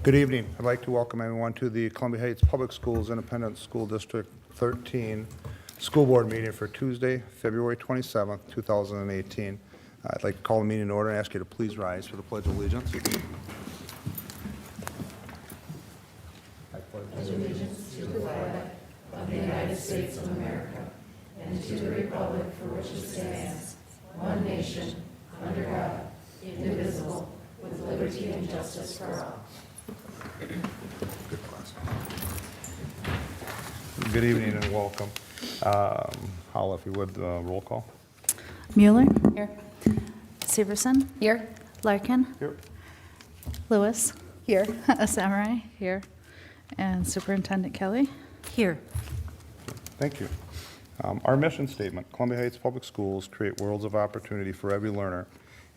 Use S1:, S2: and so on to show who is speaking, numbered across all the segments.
S1: Good evening. I'd like to welcome everyone to the Columbia Heights Public Schools Independent School District 13 School Board meeting for Tuesday, February 27th, 2018. I'd like to call the meeting in order and ask you to please rise for the Pledge of Allegiance. I pledge
S2: allegiance to the flag of the United States of America and to the republic for which it stands, one nation, under God, indivisible, with liberty and justice for all.
S1: Good class. Good evening and welcome. Hal, if you would, roll call.
S3: Mueller. Here. Severson.
S4: Here.
S3: Larkin.
S1: Here.
S3: Lewis. Here. Samurai. Here. And Superintendent Kelly.
S4: Here.
S1: Thank you. Our mission statement, Columbia Heights Public Schools create worlds of opportunity for every learner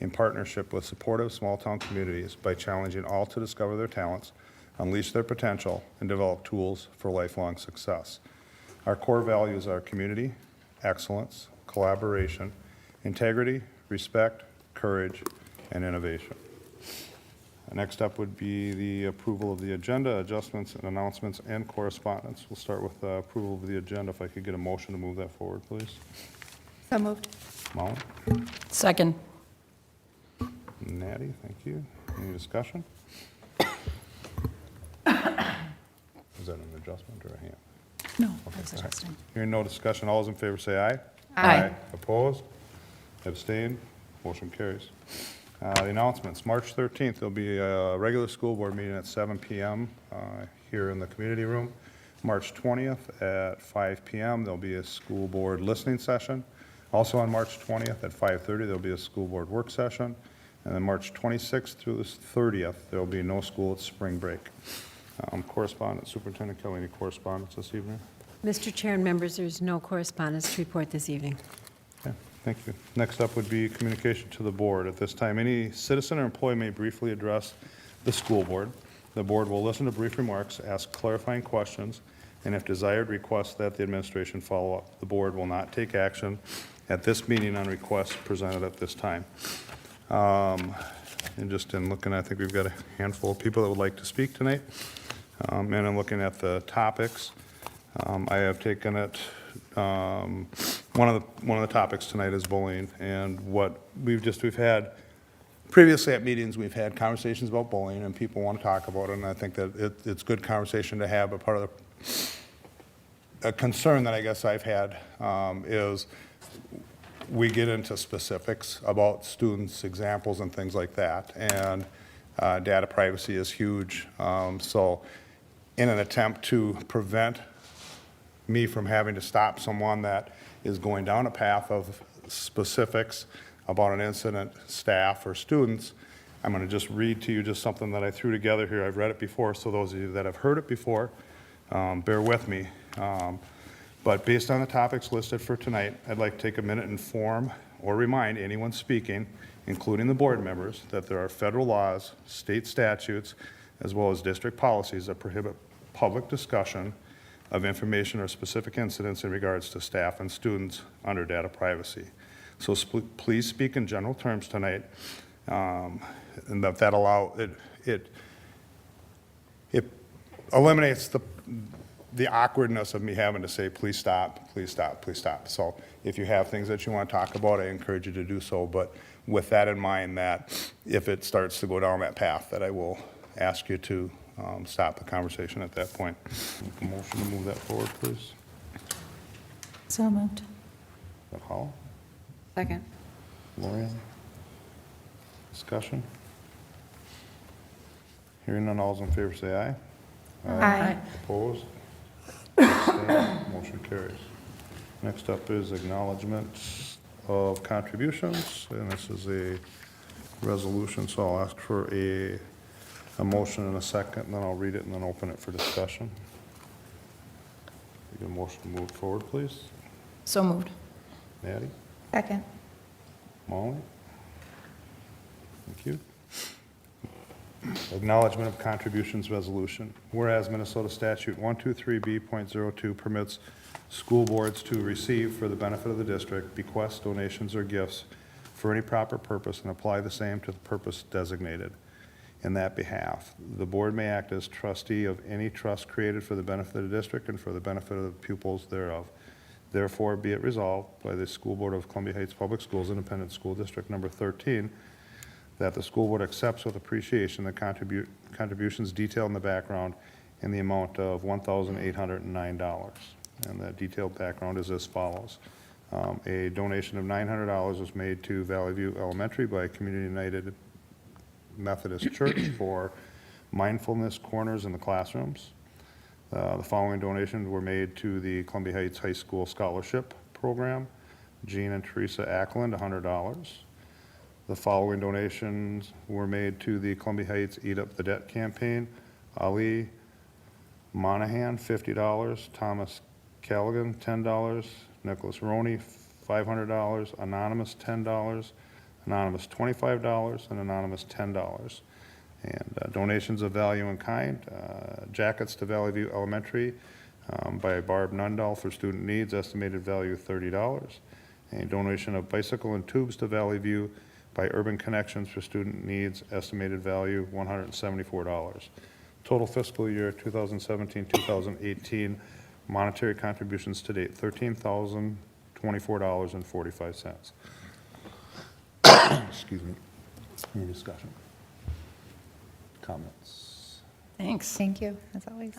S1: in partnership with supportive small-town communities by challenging all to discover their talents, unleash their potential, and develop tools for lifelong success. Our core values are community, excellence, collaboration, integrity, respect, courage, and innovation. Next up would be the approval of the agenda, adjustments and announcements, and correspondence. We'll start with approval of the agenda. If I could get a motion to move that forward, please.
S3: So moved.
S1: Molly?
S4: Second.
S1: Natty, thank you. Any discussion? Is that an adjustment or a hand?
S3: No,
S1: Okay,
S3: I was
S1: all right.
S3: adjusting.
S1: Hearing no discussion, all those in favor say aye.
S4: Aye.
S1: Opposed? Abstained? Motion carries. The announcements, March 13th, there'll be a regular school board meeting at 7 p.m. Here in the community room. March 20th at 5 p.m., there'll be a school board listening session. Also on March 20th at 5:30, there'll be a school board work session. And then March 26th through the 30th, there'll be no school at spring break. Correspondence, Superintendent Kelly, any correspondence this evening?
S4: Mr. Chair and members, there's no correspondence to report this evening.
S1: Okay, thank you. Next up would be communication to the board. At this time, any citizen or employee may briefly address the school board. The board will listen to brief remarks, ask clarifying questions, and if desired, request that the administration follow up. The board will not take action at this meeting on requests presented at this time. And just in looking, I think we've got a handful of people that would like to speak tonight. And I'm looking at the topics. I have taken it, one of the topics tonight is bullying, and what we've had, previously at meetings, we've had conversations about bullying, and people want to talk about it, and I think that it's good conversation to have, but part of a concern that I guess I've had is we get into specifics about students' examples and things like that, and data privacy is huge. So in an attempt to prevent me from having to stop someone that is going down a path of specifics about an incident, staff, or students, I'm going to just read to you just something that I threw together here. I've read it before, so those of you that have heard it before, bear with me. But based on the topics listed for tonight, I'd like to take a minute and inform or remind anyone speaking, including the board members, that there are federal laws, state statutes, as well as district policies that prohibit public discussion of information or specific incidents in regards to staff and students under data privacy. So please speak in general terms tonight, and that allow it eliminates the awkwardness of me having to say, please stop, please stop, please stop. So if you have things that you want to talk about, I encourage you to do so. But with that in mind, that if it starts to go down that path, that I will ask you to stop the conversation at that point. Make a motion to move that forward, please.
S3: So moved.
S1: Is that Hall?
S4: Second.
S1: Lorian? Discussion? Hearing none, all those in favor say aye.
S3: Aye.
S1: Opposed? Abstained? Motion carries. Next up is acknowledgement of contributions, and this is a resolution, so I'll ask for a motion in a second, and then I'll read it and then open it for discussion. Get a motion to move forward, please.
S4: So moved.
S1: Natty?
S3: Second.
S1: Molly? Thank you. Acknowledgement of contributions resolution. Whereas Minnesota Statute 123B.02 permits school boards to receive for the benefit of the district bequests, donations, or gifts for any proper purpose and apply the same to the purpose designated. in that behalf. The board may act as trustee of any trust created for the benefit of the district and for the benefit of the pupils thereof. Therefore, be it resolved by the School Board of Columbia Heights Public Schools, Independent School District Number 13, that the school board accepts with appreciation the contributions detailed in the background in the amount of $1,809. And the detailed background is as follows. A donation of $900 was made to Valley View Elementary by Community United Methodist Church for mindfulness corners in the classrooms. The following donations were made to the Columbia Heights High School Scholarship Program. Jean and Teresa Ackland, $100. The following donations were made to the Columbia Heights Eat Up the Debt campaign. Ali Monahan, $50. Thomas Callaghan, $10. Nicholas Roney, $500. Anonymous, $10. Anonymous, $25. And Anonymous, $10. And donations of value in kind, jackets to Valley View Elementary by Barb Nundahl for student needs, estimated value $30. A donation of bicycle and tubes to Valley View by Urban Connections for student needs, estimated value $174. Total fiscal year 2017-2018 monetary contributions to date, $13,024.45. Excuse me. Any discussion? Comments?
S5: Thanks.
S3: Thank you, as always.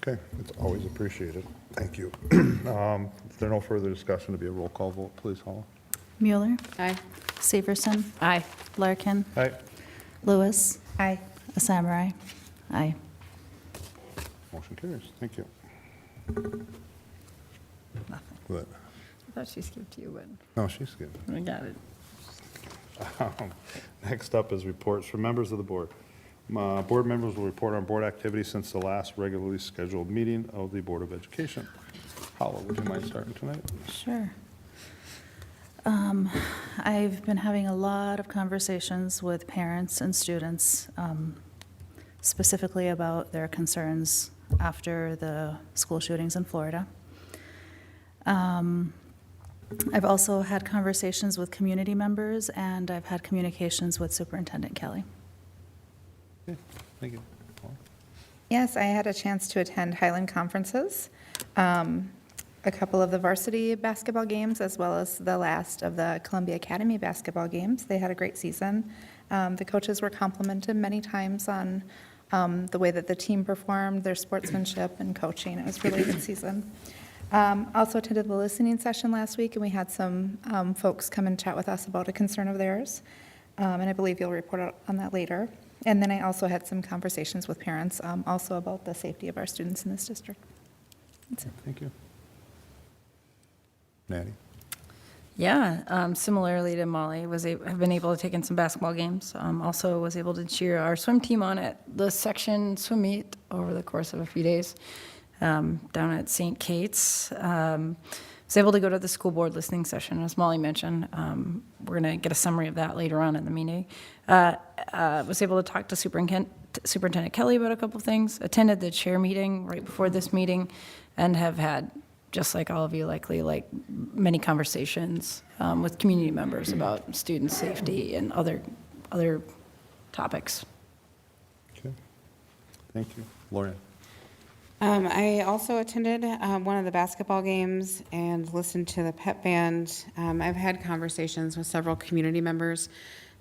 S1: Okay, it's always appreciated. Thank you. If there are no further discussion, to be a roll call vote, please, Hala.
S3: Mueller,
S5: Aye.
S3: Severson,
S5: Aye.
S3: Larkin,
S1: Aye.
S3: Lewis. Aye. Samurai. Aye.
S1: Motion carries. Thank you.
S5: Nothing.
S1: Good.
S5: I thought she skipped you,
S1: No, she's good.
S5: but I got it.
S1: Next up is reports from members of the board. Board members will report on board activities since the last regularly scheduled meeting of the Board of Education. Hala, would you mind starting tonight?
S3: Sure. I've been having a lot of conversations with parents and students, specifically about their concerns after the school shootings in Florida. I've also had conversations with community members, and I've had communications with Superintendent Kelly.
S1: Okay, thank you.
S6: Yes, I had a chance to attend Highland conferences, a couple of the varsity basketball games, as well as the last of the Columbia Academy basketball games. They had a great season. The coaches were complimented many times on the way that the team performed, their sportsmanship and coaching. It was really a good season. Also attended the listening session last week, and we had some folks come and chat with us about a concern of theirs, and I believe you'll report on that later. And then I also had some conversations with parents, also about the safety of our students in this district. That's it.
S1: Thank you. Natty?
S5: Yeah, similarly to Molly, have been able to take in some basketball games. Also was able to cheer our swim team on at the section swim meet over the course of a few days down at St. Kate's. Was able to go to the school board listening session, as Molly mentioned. We're going to get a summary of that later on in the meeting. Was able to talk to Superintendent Kelly about a couple of things. Attended the chair meeting right before this meeting, and have had, just like all of you likely, like many conversations with community members about student safety and other topics.
S1: Okay. Thank you. Lauren?
S7: I also attended one of the basketball games and listened to the pep band. I've had conversations with several community members,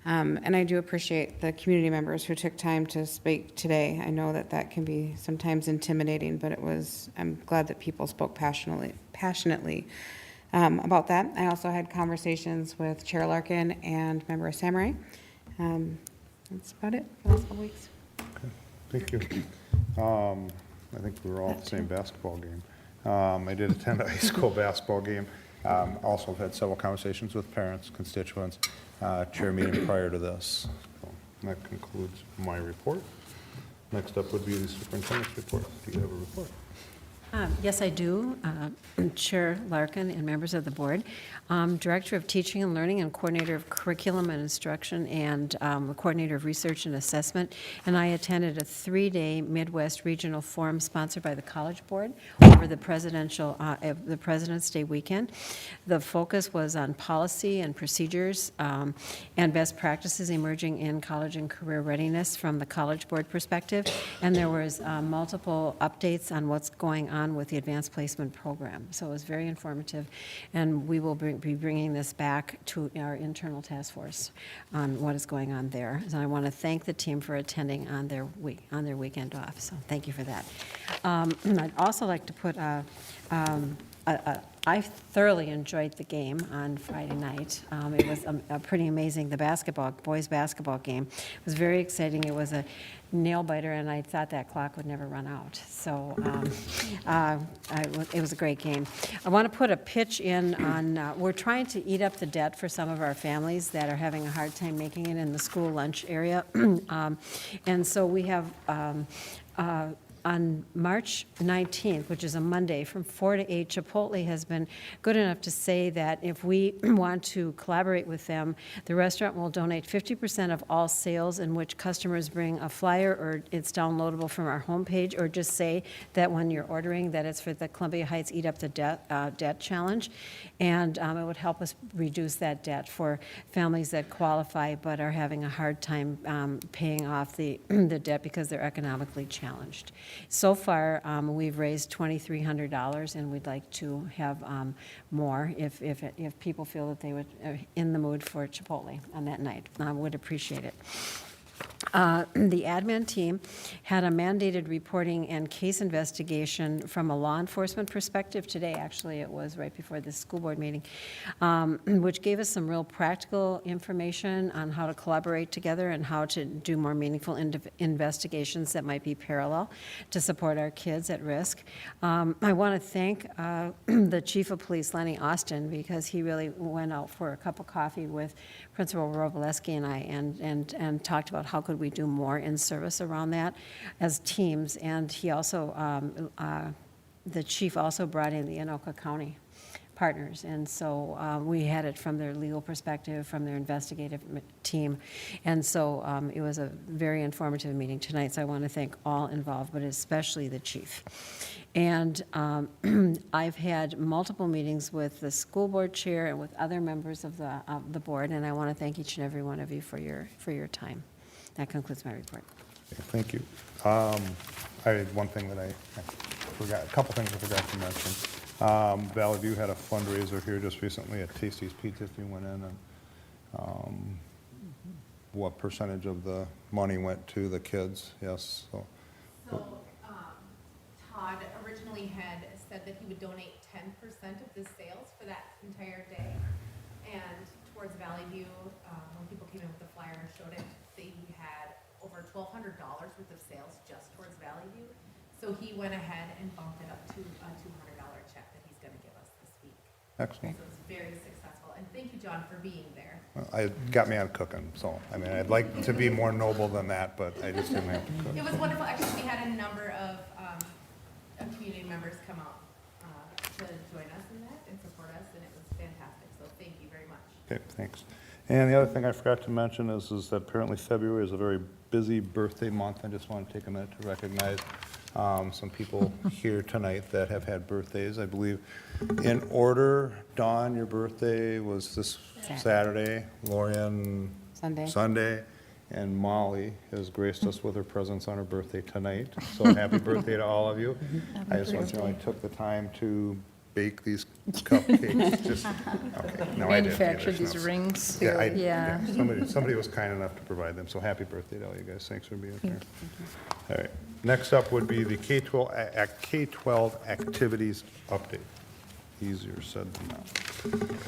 S7: and I do appreciate the community members who took time to speak today. I know that that can be sometimes intimidating, but I'm glad that people spoke passionately about that. I also had conversations with Chair Larkin and Member Samurai. That's about it for the last couple weeks.
S1: Okay. Thank you. I think we were all at the same basketball game. I did attend a high school basketball game. Also had several conversations with parents, constituents, chair meeting prior to this. So that concludes my report. Next up would be the superintendent's report. Do you have a report?
S4: Yes, I do. Chair Larkin and members of the board. Director of Teaching and Learning and Coordinator of Curriculum and Instruction and Coordinator of Research and Assessment. And I attended a 3-day Midwest Regional Forum sponsored by the College Board over the President's Day weekend. The focus was on policy and procedures and best practices emerging in college and career readiness from the College Board perspective. And there was multiple updates on what's going on with the Advanced Placement Program. So it was very informative, and we will be bringing this back to our internal task force on what is going on there. So I want to thank the team for attending on their weekend off. So thank you for that. I'd also like to put I thoroughly enjoyed the game on Friday night. It was a pretty amazing, the boys basketball game. It was very exciting. It was a nail biter, and I thought that clock would never run out. So it was a great game. I want to put a pitch in on, we're trying to eat up the debt for some of our families that are having a hard time making it in the school lunch area. And so we have on March 19th, which is a Monday, from 4 to 8, Chipotle has been good enough to say that if we want to collaborate with them, the restaurant will donate 50% of all sales in which customers bring a flyer or it's downloadable from our homepage, or just say that when you're ordering that it's for the Columbia Heights Eat Up the Debt Challenge. And it would help us reduce that debt for families that qualify but are having a hard time paying off the debt because they're economically challenged. So far, we've raised $2,300, and we'd like to have more if people feel that they would in the mood for Chipotle on that night. I would appreciate it. The admin team had a mandated reporting and case investigation from a law enforcement perspective today. Actually, it was right before the school board meeting, which gave us some real practical information on how to collaborate together and how to do more meaningful investigations that might be parallel to support our kids at risk. I want to thank the Chief of Police, Lenny Austin, because he really went out for a cup of coffee with Principal Robleski and I and talked about how could we do more in service around that as teams. And he also, the chief also brought in the Anoka County partners. And so we had it from their legal perspective, from their investigative team. And so it was a very informative meeting tonight. So I want to thank all involved, but especially the chief. And I've had multiple meetings with the school board chair and with other members of the board, and I want to thank each and every one of you for your time. That concludes my report.
S1: Okay, thank you. I had one thing that I forgot, a couple things I forgot to mention. Valley View had a fundraiser here just recently at Tasty's Pizza, if you went in, and what percentage of the money went to the kids? Yes. So
S8: Todd originally had said that he would donate 10% of the sales for that entire day. And towards Valley View, when people came in with the flyer and showed it, they had over $1,200 worth of sales just towards Valley View. So he went ahead and bumped it up to a $200 check that he's going to give us this week.
S1: excellent.
S8: So it's very successful. And thank you, John, for being there.
S1: It got me on cooking, so, I mean, I'd like to be more noble than that, but I just didn't have to cook.
S8: It was wonderful. Actually, we had a number of community members come out to join us in that and support us, and it was fantastic. So thank you very much.
S1: Okay, thanks. And the other thing I forgot to mention is that apparently February is a very busy birthday month. I just want to take a minute to recognize some people here tonight that have had birthdays. I believe in order, Dawn, your birthday was this Saturday. Lorian, Sunday. And Molly has graced us with her presence on her birthday tonight. So happy birthday to all of you. I just want you to know I took the time to bake these cupcakes. Just, okay. No, I didn't.
S5: Manufactured these rings.
S1: Yeah,
S5: Yeah.
S1: somebody was kind enough to provide them, so happy birthday to all you guys. Thanks for being here. All right, next up would be the K-12 activities update. Easier said than done.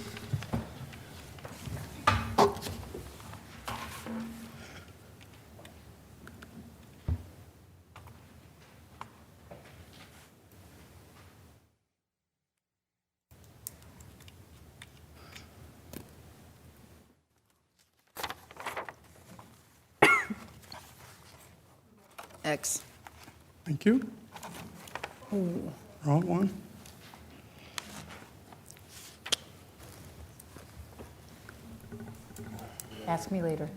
S5: X.
S9: Thank you. Wrong one.
S5: Ask me later.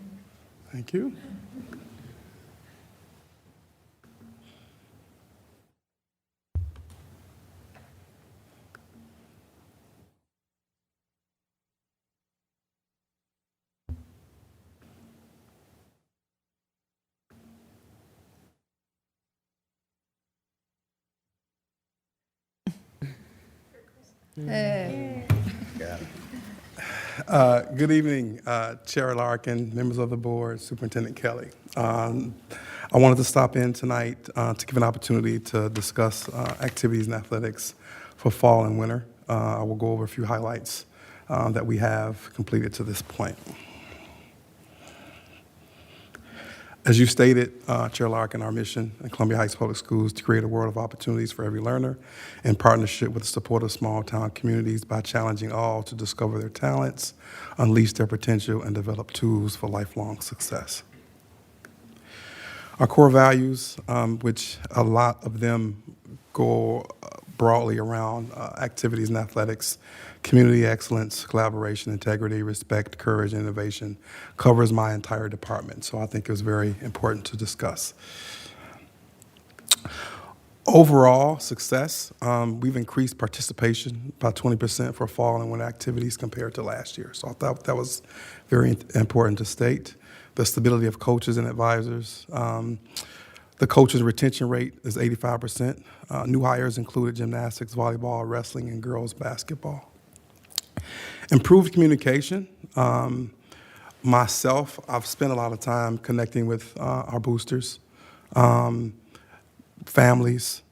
S9: Thank you. Good evening, Chair Larkin, members of the board, Superintendent Kelly. I wanted to stop in tonight to give an opportunity to discuss activities and athletics for fall and winter. I will go over a few highlights that we have completed to this point. As you stated, Chair Larkin, our mission at Columbia Heights Public Schools to create a world of opportunities for every learner in partnership with the support of small town communities by challenging all to discover their talents, unleash their potential, and develop tools for lifelong success. Our core values, which a lot of them go broadly around activities and athletics, community excellence, collaboration, integrity, respect, courage, and innovation, covers my entire department. So I think it was very important to discuss. Overall success, we've increased participation by 20% for fall and winter activities compared to last year. So I thought that was very important to state. The stability of coaches and advisors. The coaches' retention rate is 85%. New hires included gymnastics, volleyball, wrestling, and girls basketball. Improved communication. Myself, I've spent a lot of time connecting with our boosters, families.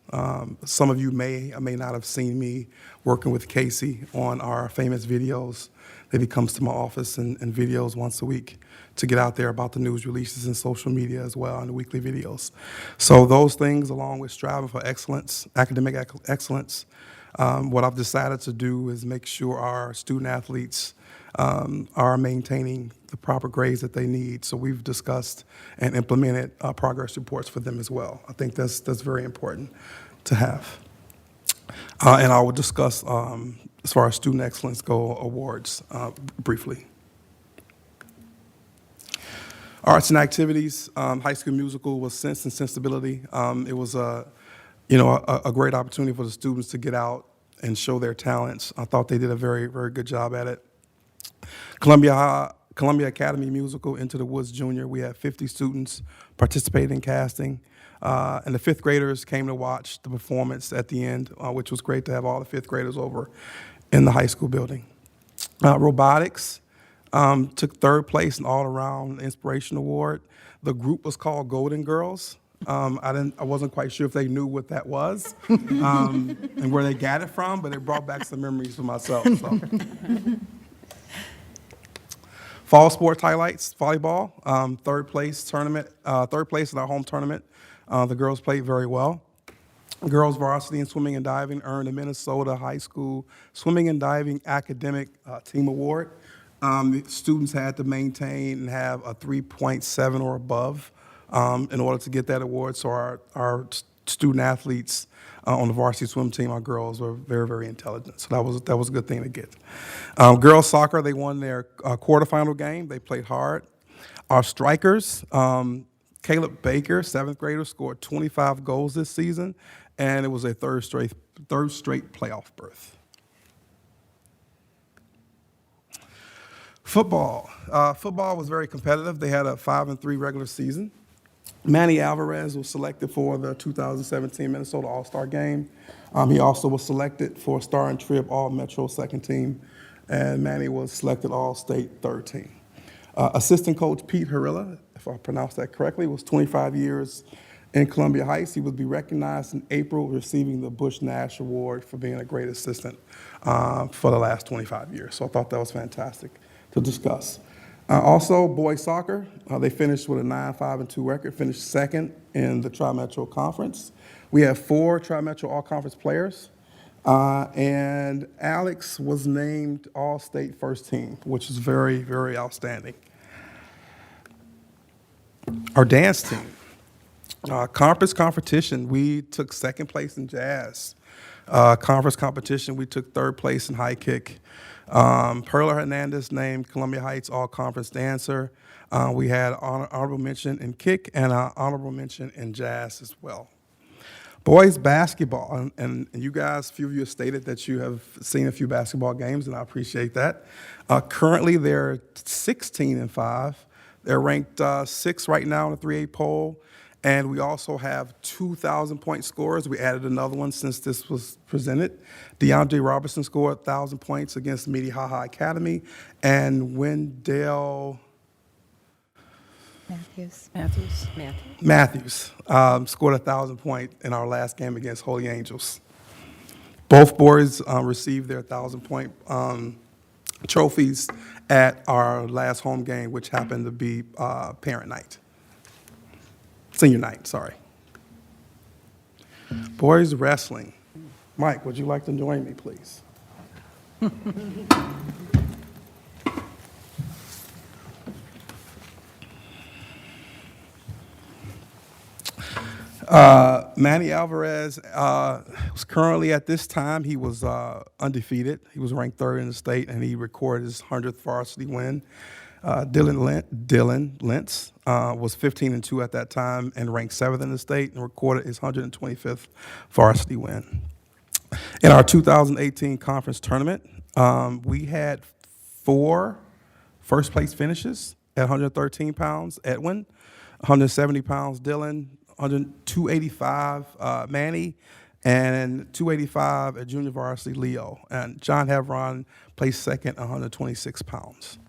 S9: Some of you may or may not have seen me working with Casey on our famous videos that he comes to my office and videos once a week to get out there about the news releases and social media as well, and the weekly videos. So those things, along with striving for excellence, academic excellence, what I've decided to do is make sure our student athletes are maintaining the proper grades that they need. So we've discussed and implemented progress reports for them as well. I think that's very important to have. And I will discuss, as far as student excellence go, awards briefly. Arts and activities, High School Musical was Sense and Sensibility. It was a great opportunity for the students to get out and show their talents. I thought they did a very, very good job at it. Columbia Academy Musical, Into the Woods Junior, we had 50 students participating in casting. And the fifth graders came to watch the performance at the end, which was great to have all the fifth graders over in the high school building. Robotics took third place in all-around inspiration award. The group was called Golden Girls. I wasn't quite sure if they knew what that was and where they got it from, but it brought back some memories for myself. So. Fall sports highlights: volleyball, third place in our home tournament. The girls played very well. Girls varsity in swimming and diving earned a Minnesota High School Swimming and Diving Academic Team Award. The students had to maintain and have a 3.7 or above in order to get that award. So our student athletes on the varsity swim team, our girls, were very, very intelligent. So that was a good thing to get. Girls soccer, they won their quarterfinal game. They played hard. Our strikers, Caleb Baker, seventh grader, scored 25 goals this season, and it was a third straight playoff berth. Football. Football was very competitive. They had a 5-3 regular season. Manny Alvarez was selected for the 2017 Minnesota All-Star Game. He also was selected for Star and Trib All-Metro second team, and Manny was selected All-State third team. Assistant coach Pete Harilla, if I pronounced that correctly, was 25 years in Columbia Heights. He would be recognized in April, receiving the Bush Nash Award for being a great assistant for the last 25 years. So I thought that was fantastic to discuss. Also, boys soccer, they finished with a 9-5-2 record, finished second in the Tri-Metro Conference. We have 4 Tri-Metro All-Conference players, and Alex was named All-State first team, which is very, very outstanding. Our dance team. Conference competition, we took second place in jazz. Conference competition, we took third place in high kick. Perla Hernandez named Columbia Heights All-Conference Dancer. We had honorable mention in kick and honorable mention in jazz as well. Boys basketball, and you guys, a few of you have stated that you have seen a few basketball games, and I appreciate that. Currently, they're 16-5. They're ranked 6th right now in the 3A poll, and we also have 2,000-point scorers. We added another one since this was presented. DeAndre Robertson scored 1,000 points against Minnehaha Academy, and Wendell Matthews scored 1,000 points in our last game against Holy Angels. Both boys received their 1,000-point trophies at our last home game, which happened to be parent night. Senior night, sorry. Boys wrestling. Mike, would you like to join me, please? Manny Alvarez was currently at this time, he was undefeated. He was ranked 3rd in the state, and he recorded his 100th varsity win. Dylan Lentz was 15-2 at that time and ranked 7th in the state and recorded his 125th varsity win. In our 2018 conference tournament, we had 4 first-place finishes at 113 pounds, Edwin, 170 pounds, Dylan, 285, Manny, and 285 at junior varsity, Leo. And John Havron placed 2nd, 126 pounds.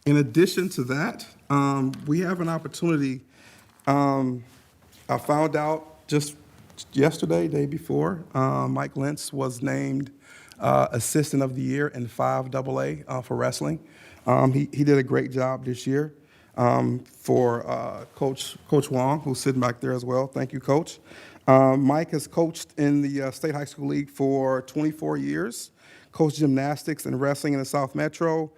S9: In addition to that, we have an opportunity. I found out just yesterday, day before, Mike Lentz was named Assistant of the Year in 5AA for wrestling. He did a great job this year. For Coach Wong, who's sitting back there as well. Thank you, Coach. Mike has coached in the State High School League for 24 years, coached gymnastics and wrestling in the South Metro.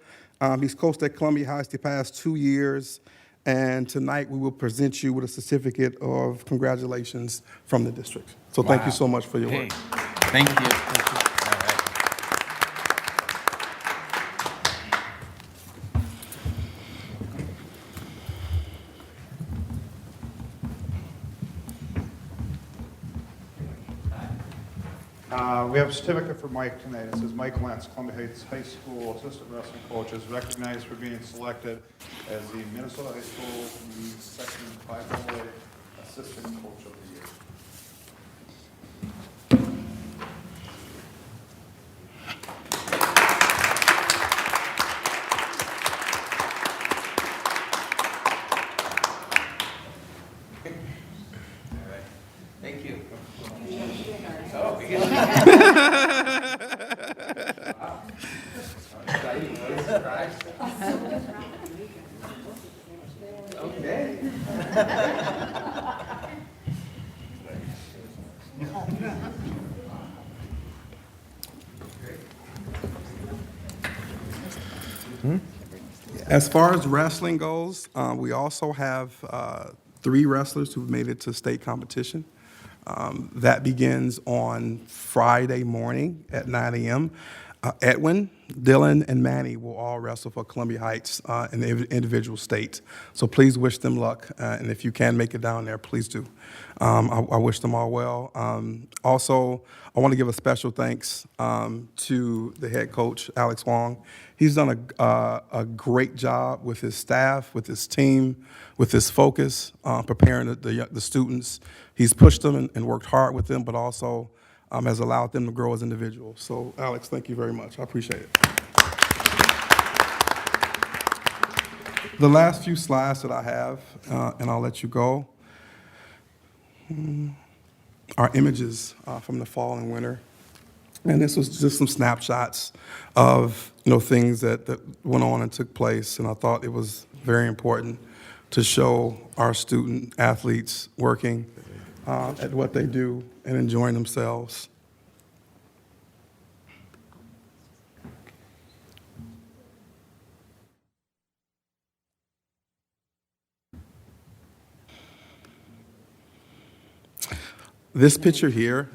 S9: He's coached at Columbia Heights the past 2 years, and tonight we will present you with a certificate of congratulations from the district. So Thank you so much for your work.
S10: Thank you. Thank you.
S1: We have a certificate for Mike tonight. It says Mike Lentz, Columbia Heights High School Assistant Wrestling Coach, is recognized for being selected as the Minnesota High School League Section 5AA Assistant Coach of the Year.
S10: Thank you. Okay.
S9: As far as wrestling goes, we also have 3 wrestlers who've made it to state competition. That begins on Friday morning at 9 a.m. Edwin, Dylan, and Manny will all wrestle for Columbia Heights in the individual state. So please wish them luck, and if you can make it down there, please do. I wish them all well. Also, I want to give a special thanks to the head coach, Alex Wong. He's done a great job with his staff, with his team, with his focus, preparing the students. He's pushed them and worked hard with them, but also has allowed them to grow as individuals. So, Alex, thank you very much. I appreciate it. The last few slides that I have, and I'll let you go, are images from the fall and winter. And this was just some snapshots of things that went on and took place. And I thought it was very important to show our student athletes working at what they do and enjoying themselves. This picture here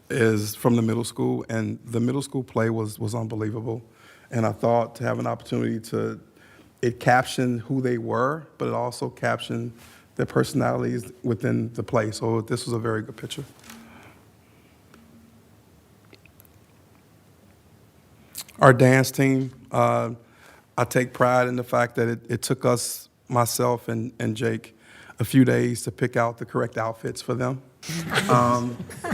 S9: is from the middle school, and the middle school play was unbelievable. And I thought to have an opportunity it captioned who they were, but it also captioned their personalities within the play. So this was a very good picture. Our dance team, I take pride in the fact that it took us, myself and Jake, a few days to pick out the correct outfits for them.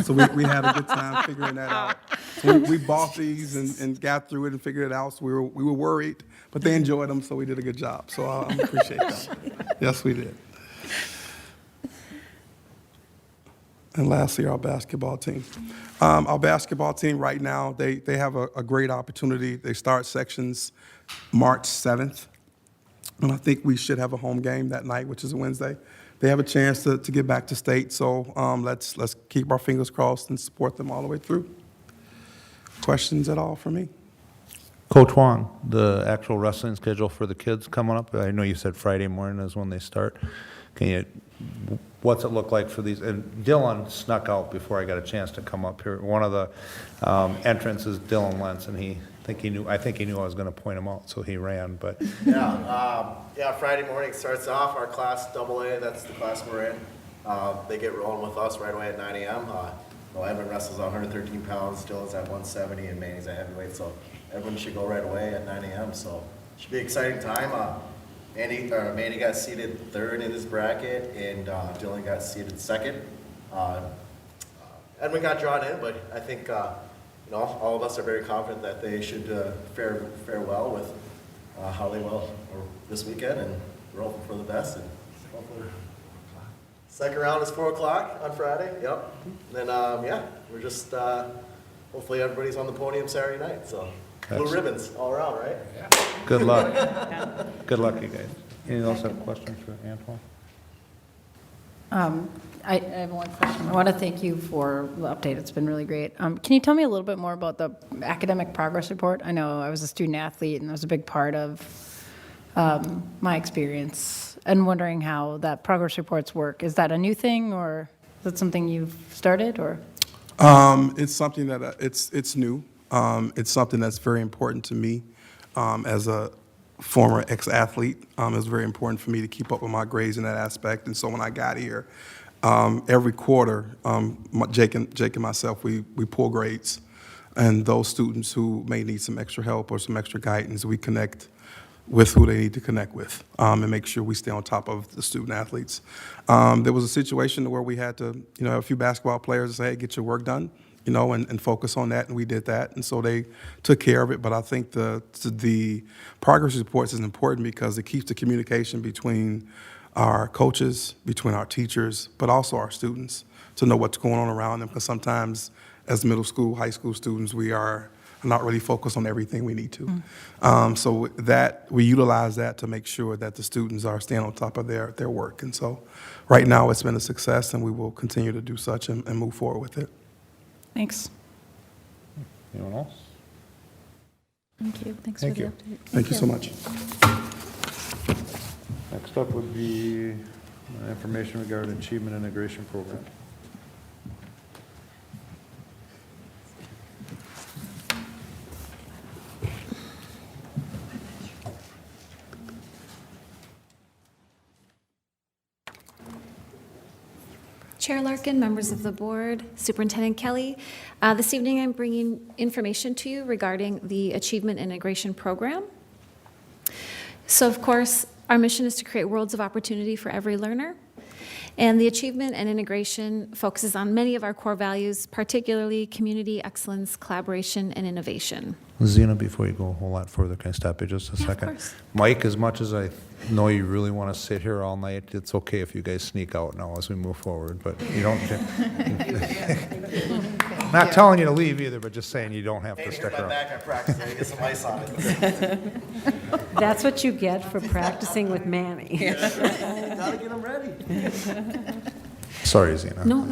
S9: So we had a good time figuring that out. So we bought these and got through it and figured it out. So we were worried, but they enjoyed them, so we did a good job. So I appreciate that. Yes, we did. And lastly, our basketball team. Our basketball team right now, they have a great opportunity. They start sections March 7th. And I think we should have a home game that night, which is a Wednesday. They have a chance to get back to state, so let's keep our fingers crossed and support them all the way through. Questions at all for me?
S1: Coach Wong, the actual wrestling schedule for the kids coming up, I know you said Friday morning is when they start. What's it look like for these? And Dylan snuck out before I got a chance to come up here. One of the entrants is Dylan Lentz, and I think he knew I was going to point him out, so he ran. But
S11: yeah, Friday morning starts off our class AA. That's the class we're in. They get rolling with us right away at 9 a.m. Evan wrestles at 113 pounds, Dylan's at 170, and Manny's at heavyweight. So everyone should go right away at 9 a.m. So it should be an exciting time. Manny got seated third in his bracket, and Dylan got seated second. Edwin got drawn in, but I think all of us are very confident that they should fare well with how they will this weekend, and we're hoping for the best. And hopefully, second round is 4 o'clock on Friday. Yep. And then we're just hopefully everybody's on the podium Saturday night. So. Blue ribbons all around, right? Yeah.
S1: good luck. Good luck, you guys. Anyone else have questions for Antoine?
S5: I have one question. I want to thank you for the update. It's been really great. Can you tell me a little bit more about the academic progress report? I know I was a student athlete, and that was a big part of my experience, and wondering how that progress reports work. Is that a new thing, or is it something you've started, or?
S9: It's something that it's new. It's something that's very important to me as a former ex-athlete. It's very important for me to keep up with my grades in that aspect. And so when I got here, every quarter, Jake and myself, we pull grades. And those students who may need some extra help or some extra guidance, we connect with who they need to connect with and make sure we stay on top of the student athletes. There was a situation where we had to, have a few basketball players say, hey, get your work done. And focus on that, and we did that, and so they took care of it. But I think the progress reports is important because it keeps the communication between our coaches, between our teachers, but also our students to know what's going on around them. Because sometimes, as middle school, high school students, we are not really focused on everything we need to. So that we utilize that to make sure that the students are staying on top of their work. And so, right now, it's been a success, and we will continue to do such and move forward with it.
S5: Thanks.
S1: Anyone else?
S3: Thank you. Thanks
S1: Thank
S3: for the
S1: you.
S3: update.
S9: Thank you so much.
S1: Next up would be information regarding Achievement Integration Program.
S12: Chair Larkin, members of the board, Superintendent Kelly. This evening I'm bringing information to you regarding the Achievement Integration Program. So of course, our mission is to create worlds of opportunity for every learner. And the Achievement and Integration focuses on many of our core values, particularly community, excellence, collaboration, and innovation.
S1: Zena, before you go a whole lot further, can I stop you just a
S12: Yeah, of
S1: second?
S12: course.
S1: Mike, as much as I know you really want to sit here all night, it's okay if you guys sneak out now as we move forward, but you don't. Not telling you to leave either, but just saying you don't have to
S11: Hey,
S1: stick
S11: here's my
S1: around.
S11: back. I practiced. I get some ice on it.
S4: That's what you get for practicing with Manny.
S11: Gotta get them ready.
S1: Sorry, Zena.
S12: No.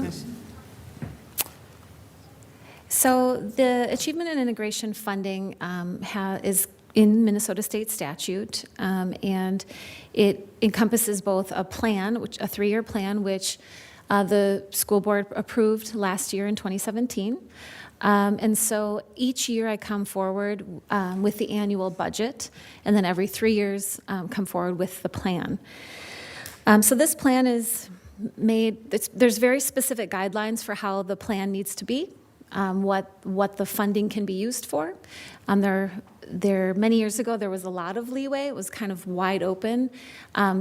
S12: So the Achievement and Integration funding is in Minnesota state statute, and it encompasses both a plan, a 3-year plan, which the school board approved last year in 2017. And so each year I come forward with the annual budget, and then every 3 years come forward with the plan. So this plan is made, there's very specific guidelines for how the plan needs to be, what the funding can be used for. Many years ago, there was a lot of leeway. It was kind of wide open.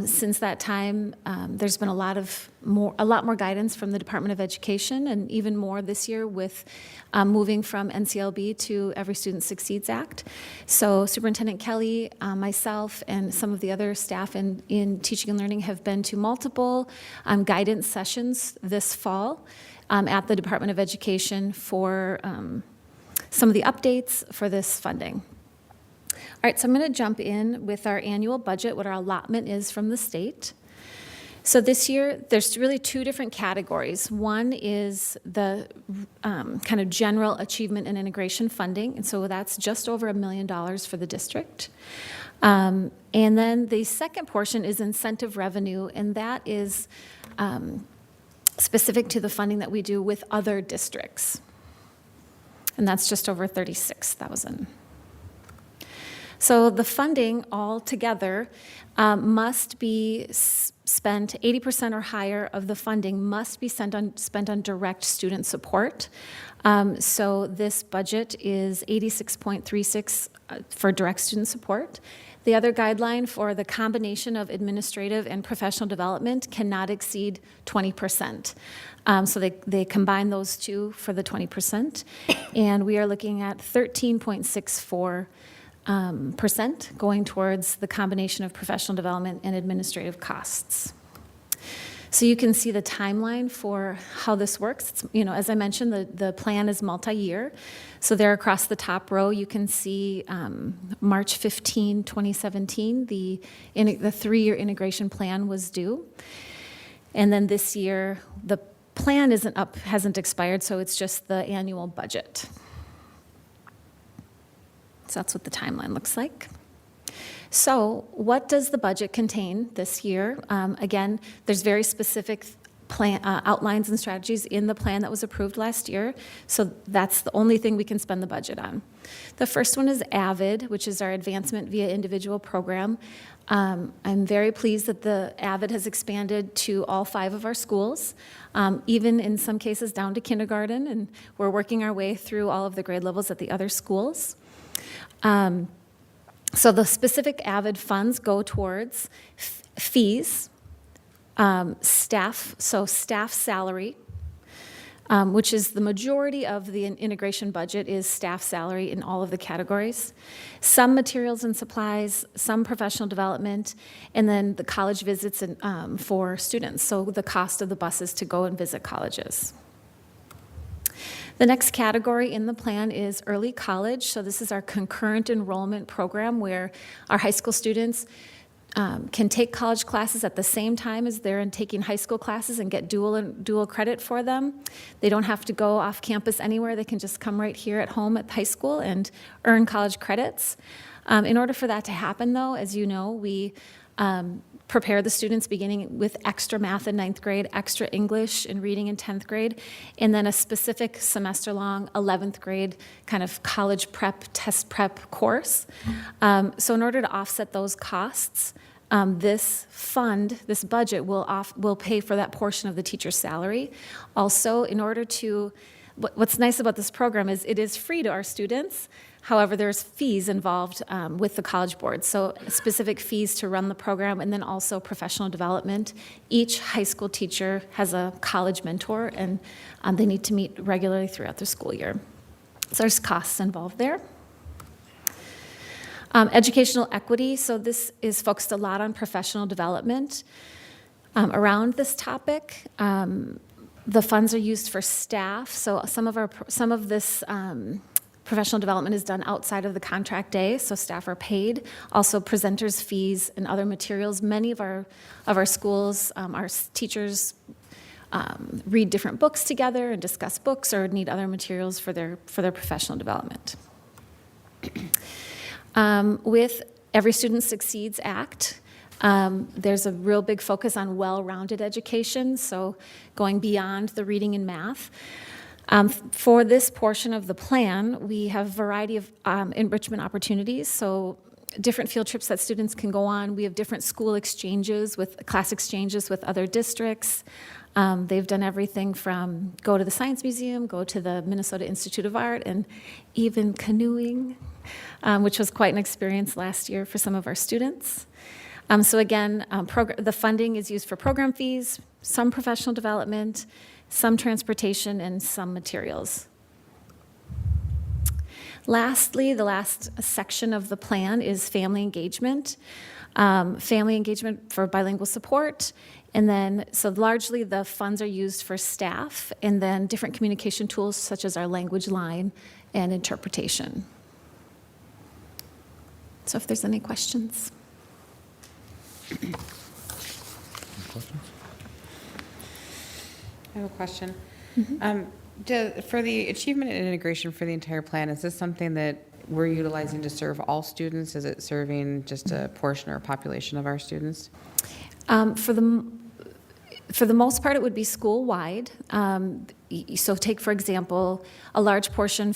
S12: Since that time, there's been a lot more guidance from the Department of Education, and even more this year with moving from NCLB to Every Student Succeeds Act. So Superintendent Kelly, myself, and some of the other staff in teaching and learning have been to multiple guidance sessions this fall at the Department of Education for some of the updates for this funding. All right, so I'm going to jump in with our annual budget, what our allotment is from the state. So this year, there's really two different categories. One is the kind of general achievement and integration funding, and so that's just over $1 million for the district. And then the second portion is incentive revenue, and that is specific to the funding that we do with other districts. And that's just over $36,000. So the funding altogether must be spent, 80% or higher of the funding must be spent on direct student support. So this budget is 86.36 for direct student support. The other guideline for the combination of administrative and professional development cannot exceed 20%. So they combine those two for the 20%. And we are looking at 13.64% going towards the combination of professional development and administrative costs. So you can see the timeline for how this works. It's, as I mentioned, the plan is multi-year. So there across the top row, you can see March 15, 2017, the 3-year integration plan was due. And then this year, the plan hasn't expired, so it's just the annual budget. So that's what the timeline looks like. So what does the budget contain this year? Again, there's very specific plan outlines and strategies in the plan that was approved last year. So that's the only thing we can spend the budget on. The first one is AVID, which is our Advancement Via Individual program. I'm very pleased that the AVID has expanded to all 5 of our schools, even in some cases down to kindergarten, and we're working our way through all of the grade levels at the other schools. So the specific AVID funds go towards fees, staff salary, which is the majority of the integration budget is staff salary in all of the categories, some materials and supplies, some professional development, and then the college visits for students, so the cost of the buses to go and visit colleges. The next category in the plan is early college. So this is our concurrent enrollment program where our high school students can take college classes at the same time as they're taking high school classes and get dual credit for them. They don't have to go off campus anywhere. They can just come right here at home at high school and earn college credits. In order for that to happen, though, as you know, we prepare the students beginning with extra math in 9th grade, extra English and reading in 10th grade, and then a specific semester-long 11th grade kind of college prep, test prep course. So in order to offset those costs, this budget will pay for that portion of the teacher's salary. Also, in order to, what's nice about this program is it is free to our students. However, there's fees involved with the College Board, so specific fees to run the program and then also professional development. Each high school teacher has a college mentor, and they need to meet regularly throughout the school year. So there's costs involved there. Educational equity, so this is focused a lot on professional development. Around this topic, the funds are used for staff, so some of this professional development is done outside of the contract day, so staff are paid. Also, presenters' fees and other materials. Many of our schools, our teachers read different books together and discuss books or need other materials for their professional development. With Every Student Succeeds Act, There's a real big focus on well-rounded education, so going beyond the reading and math. For this portion of the plan, we have a variety of enrichment opportunities, so different field trips that students can go on. We have different school exchanges class exchanges with other districts. They've done everything from go to the Science Museum, go to the Minnesota Institute of Art, and even canoeing, which was quite an experience last year for some of our students. So again, the funding is used for program fees, some professional development, some transportation, and some materials. Lastly, the last section of the plan is family engagement. Family engagement for bilingual support. And then, so largely the funds are used for staff and then different communication tools such as our language line and interpretation. So if there's any questions.
S1: Any questions?
S7: I have a question. For the achievement and integration for the entire plan, is this something that we're utilizing to serve all students? Is it serving just a portion or population of our students?
S12: For the most part, it would be school-wide. So take, for example, a large portion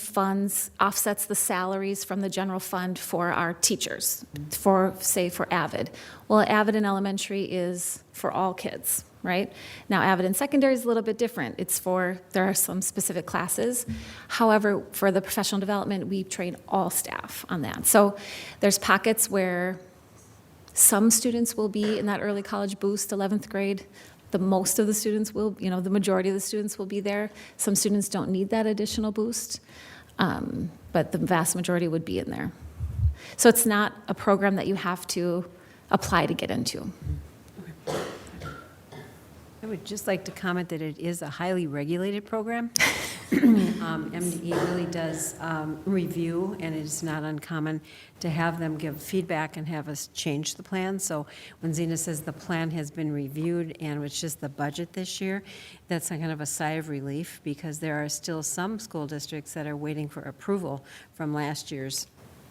S12: offsets the salaries from the general fund for our teachers, for AVID. Well, AVID in elementary is for all kids, right? Now, AVID in secondary is a little bit different. There are some specific classes. However, for the professional development, we train all staff on that. So there's pockets where some students will be in that early college boost, 11th grade. The most of the students will, the majority of the students will be there. Some students don't need that additional boost, but the vast majority would be in there. So it's not a program that you have to apply to get into.
S4: I would just like to comment that it is a highly regulated program. MDE really does review, and it's not uncommon to have them give feedback and have us change the plan. So when Zena says the plan has been reviewed and it's just the budget this year, that's a kind of a sigh of relief, because there are still some school districts that are waiting for approval from last year's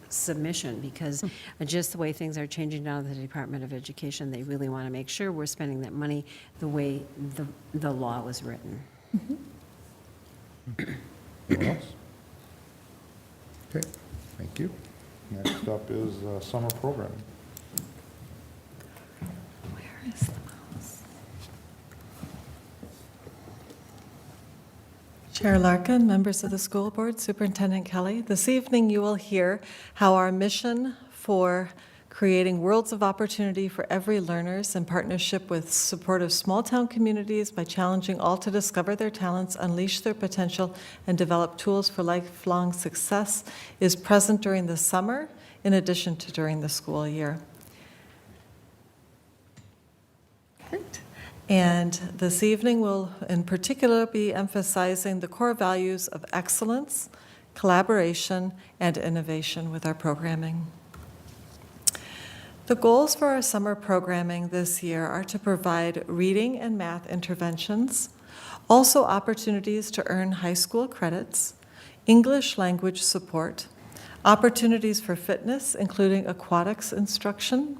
S4: submission, because just the way things are changing down at the Department of Education, they really want to make sure we're spending that money the way the law was written.
S1: Anyone else? Okay, thank you. Next up is summer programming.
S12: Where is the mouse?
S13: Chair Larkin, members of the school board, Superintendent Kelly, this evening you will hear how our mission for creating worlds of opportunity for every learners in partnership with supportive small-town communities by challenging all to discover their talents, unleash their potential, and develop tools for lifelong success is present during the summer in addition to during the school year. And this evening we'll in particular be emphasizing the core values of excellence, collaboration, and innovation with our programming. The goals for our summer programming this year are to provide reading and math interventions, also opportunities to earn high school credits, English language support, opportunities for fitness, including aquatics instruction,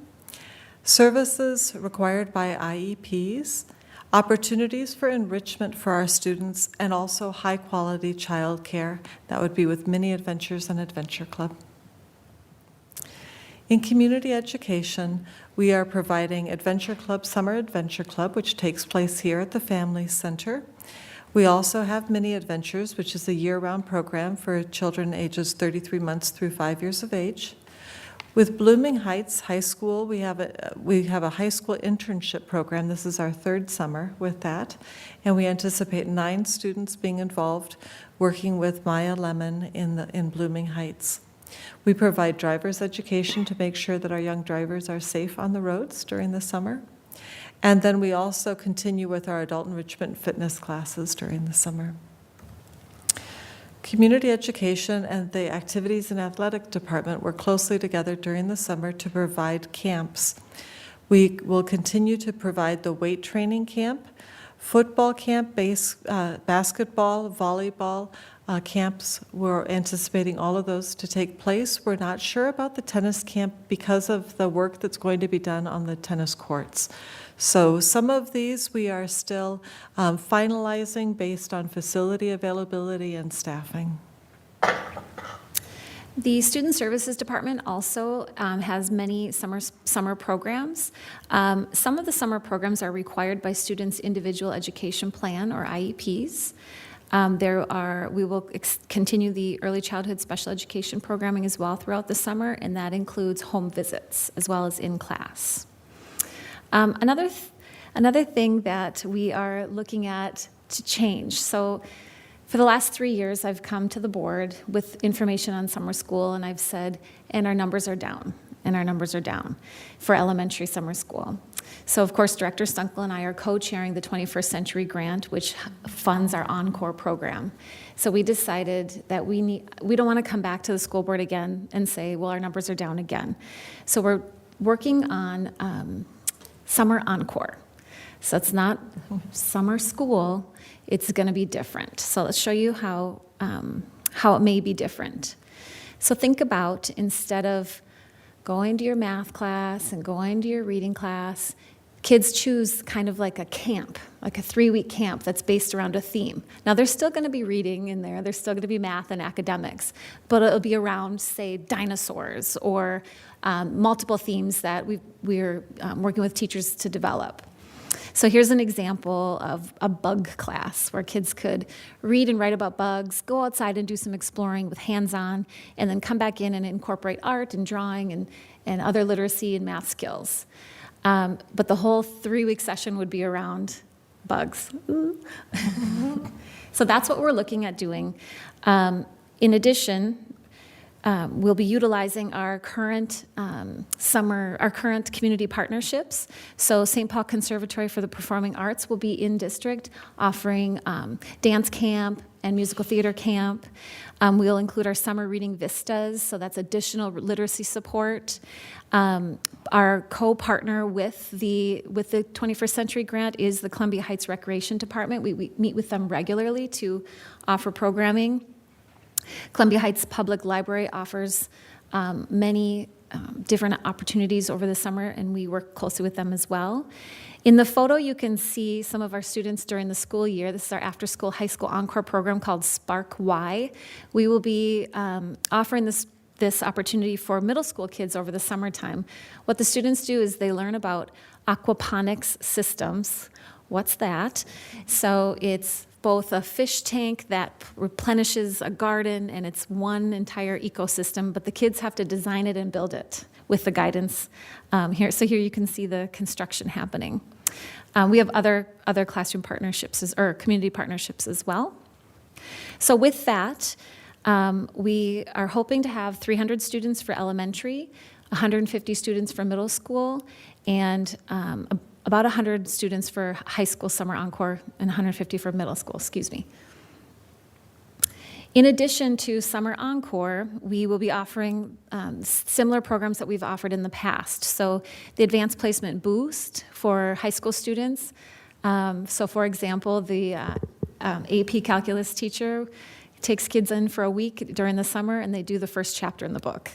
S13: services required by IEPs, opportunities for enrichment for our students, and also high-quality childcare. That would be with Mini Adventures and Adventure Club. In community education, we are providing Adventure Club, Summer Adventure Club, which takes place here at the Family Center. We also have Mini Adventures, which is a year-round program for children ages 33 months through 5 years of age. With Blooming Heights High School, we have a high school internship program. This is our third summer with that, and we anticipate 9 students being involved working with Maya Lemon in Blooming Heights. We provide driver's education to make sure that our young drivers are safe on the roads during the summer. And then we also continue with our adult enrichment fitness classes during the summer. Community education and the activities and athletic department work closely together during the summer to provide camps. We will continue to provide the weight training camp Football camp, basketball, volleyball camps, we're anticipating all of those to take place. We're not sure about the tennis camp because of the work that's going to be done on the tennis courts. So some of these we are still finalizing based on facility availability and staffing.
S12: The Student Services Department also has many summer programs. Some of the summer programs are required by students' individual education plan or IEPs. We will continue the early childhood special education programming as well throughout the summer, and that includes home visits as well as in class. Another thing that we are looking at to change. So for the last 3 years, I've come to the board with information on summer school, and I've said, and our numbers are down, and our numbers are down for elementary summer school. So, of course, Director Stunkel and I are co-chairing the 21st Century Grant, which funds our Encore program. So we decided that we don't want to come back to the school board again and say, well, our numbers are down again. So we're working on Summer Encore. So it's not summer school, it's going to be different. So let's show you how it may be different. So think about, instead of going to your math class and going to your reading class, kids choose kind of like a camp, like a 3-week camp that's based around a theme. Now, there's still going to be reading in there, there's still going to be math and academics, but it'll be around, say, dinosaurs or multiple themes that we're working with teachers to develop. So here's an example of a bug class where kids could read and write about bugs, go outside and do some exploring with hands-on, and then come back in and incorporate art and drawing and other literacy and math skills. But the whole 3-week session would be around bugs. So that's what we're looking at doing. In addition, we'll be utilizing our current community partnerships. So St. Paul Conservatory for the Performing Arts will be in district offering dance camp and musical theater camp. We'll include our summer reading vistas, so that's additional literacy support. Our co-partner with the 21st Century Grant is the Columbia Heights Recreation Department. We meet with them regularly to offer programming. Columbia Heights Public Library offers many different opportunities over the summer, and we work closely with them as well. In the photo, you can see some of our students during the school year. This is our after-school high school encore program called Spark Y. We will be offering this opportunity for middle school kids over the summertime. What the students do is they learn about aquaponics systems. What's that? So it's both a fish tank that replenishes a garden, and it's one entire ecosystem, but the kids have to design it and build it with the guidance here. So here you can see the construction happening. We have other classroom partnerships or community partnerships as well. So with that, we are hoping to have 300 students for elementary, 150 students for middle school, and about 100 students for high school summer encore and 150 for middle school, In addition to Summer Encore, we will be offering similar programs that we've offered in the past. So the Advanced Placement Boost for high school students. So for example, the AP Calculus teacher takes kids in for a week during the summer, and they do the first chapter in the book.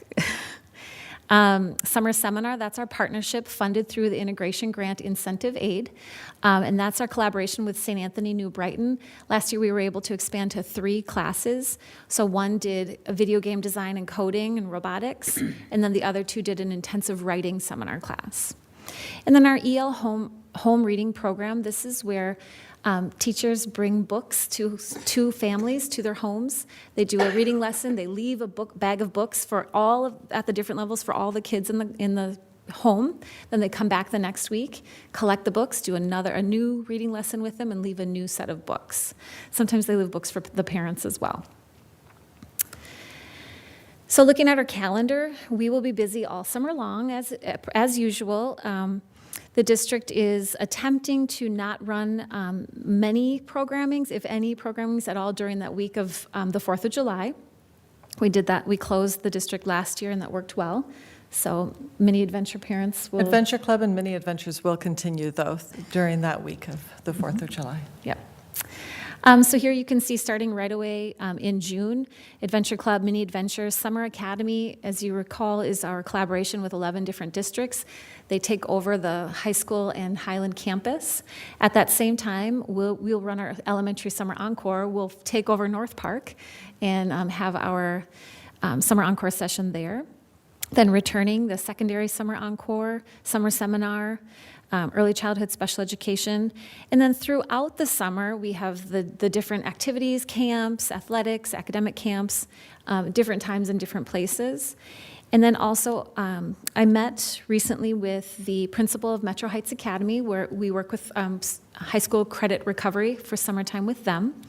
S12: Summer Seminar, that's our partnership funded through the Integration Grant Incentive Aid, and that's our collaboration with St. Anthony New Brighton. Last year we were able to expand to 3 classes. So one did a video game design and coding and robotics, and then the other 2 did an intensive writing seminar class. And then our EL home reading program, this is where teachers bring books to families, to their homes. They do a reading lesson. They leave a bag of books at the different levels for all the kids in the home. Then they come back the next week, collect the books, do a new reading lesson with them, and leave a new set of books. Sometimes they leave books for the parents as well. So looking at our calendar, we will be busy all summer long as usual. The district is attempting to not run many programmings, if any programmings at all, during that week of the 4th of July. We did that. We closed the district last year, and that worked well. So mini adventure parents will.
S13: Adventure Club and Mini Adventures will continue, though, during that week of the 4th of July.
S12: Yep. So here you can see, starting right away in June, Adventure Club, Mini Adventures, Summer Academy, as you recall, is our collaboration with 11 different districts. They take over the high school and Highland campus. At that same time, we'll run our elementary summer encore. We'll take over North Park and have our summer encore session there. Then returning, the secondary summer encore, summer seminar, early childhood special education. And then throughout the summer, we have the different activities, camps, athletics, academic camps, different times in different places. And then also, I met recently with the principal of Metro Heights Academy, where we work with high school credit recovery for summertime with them.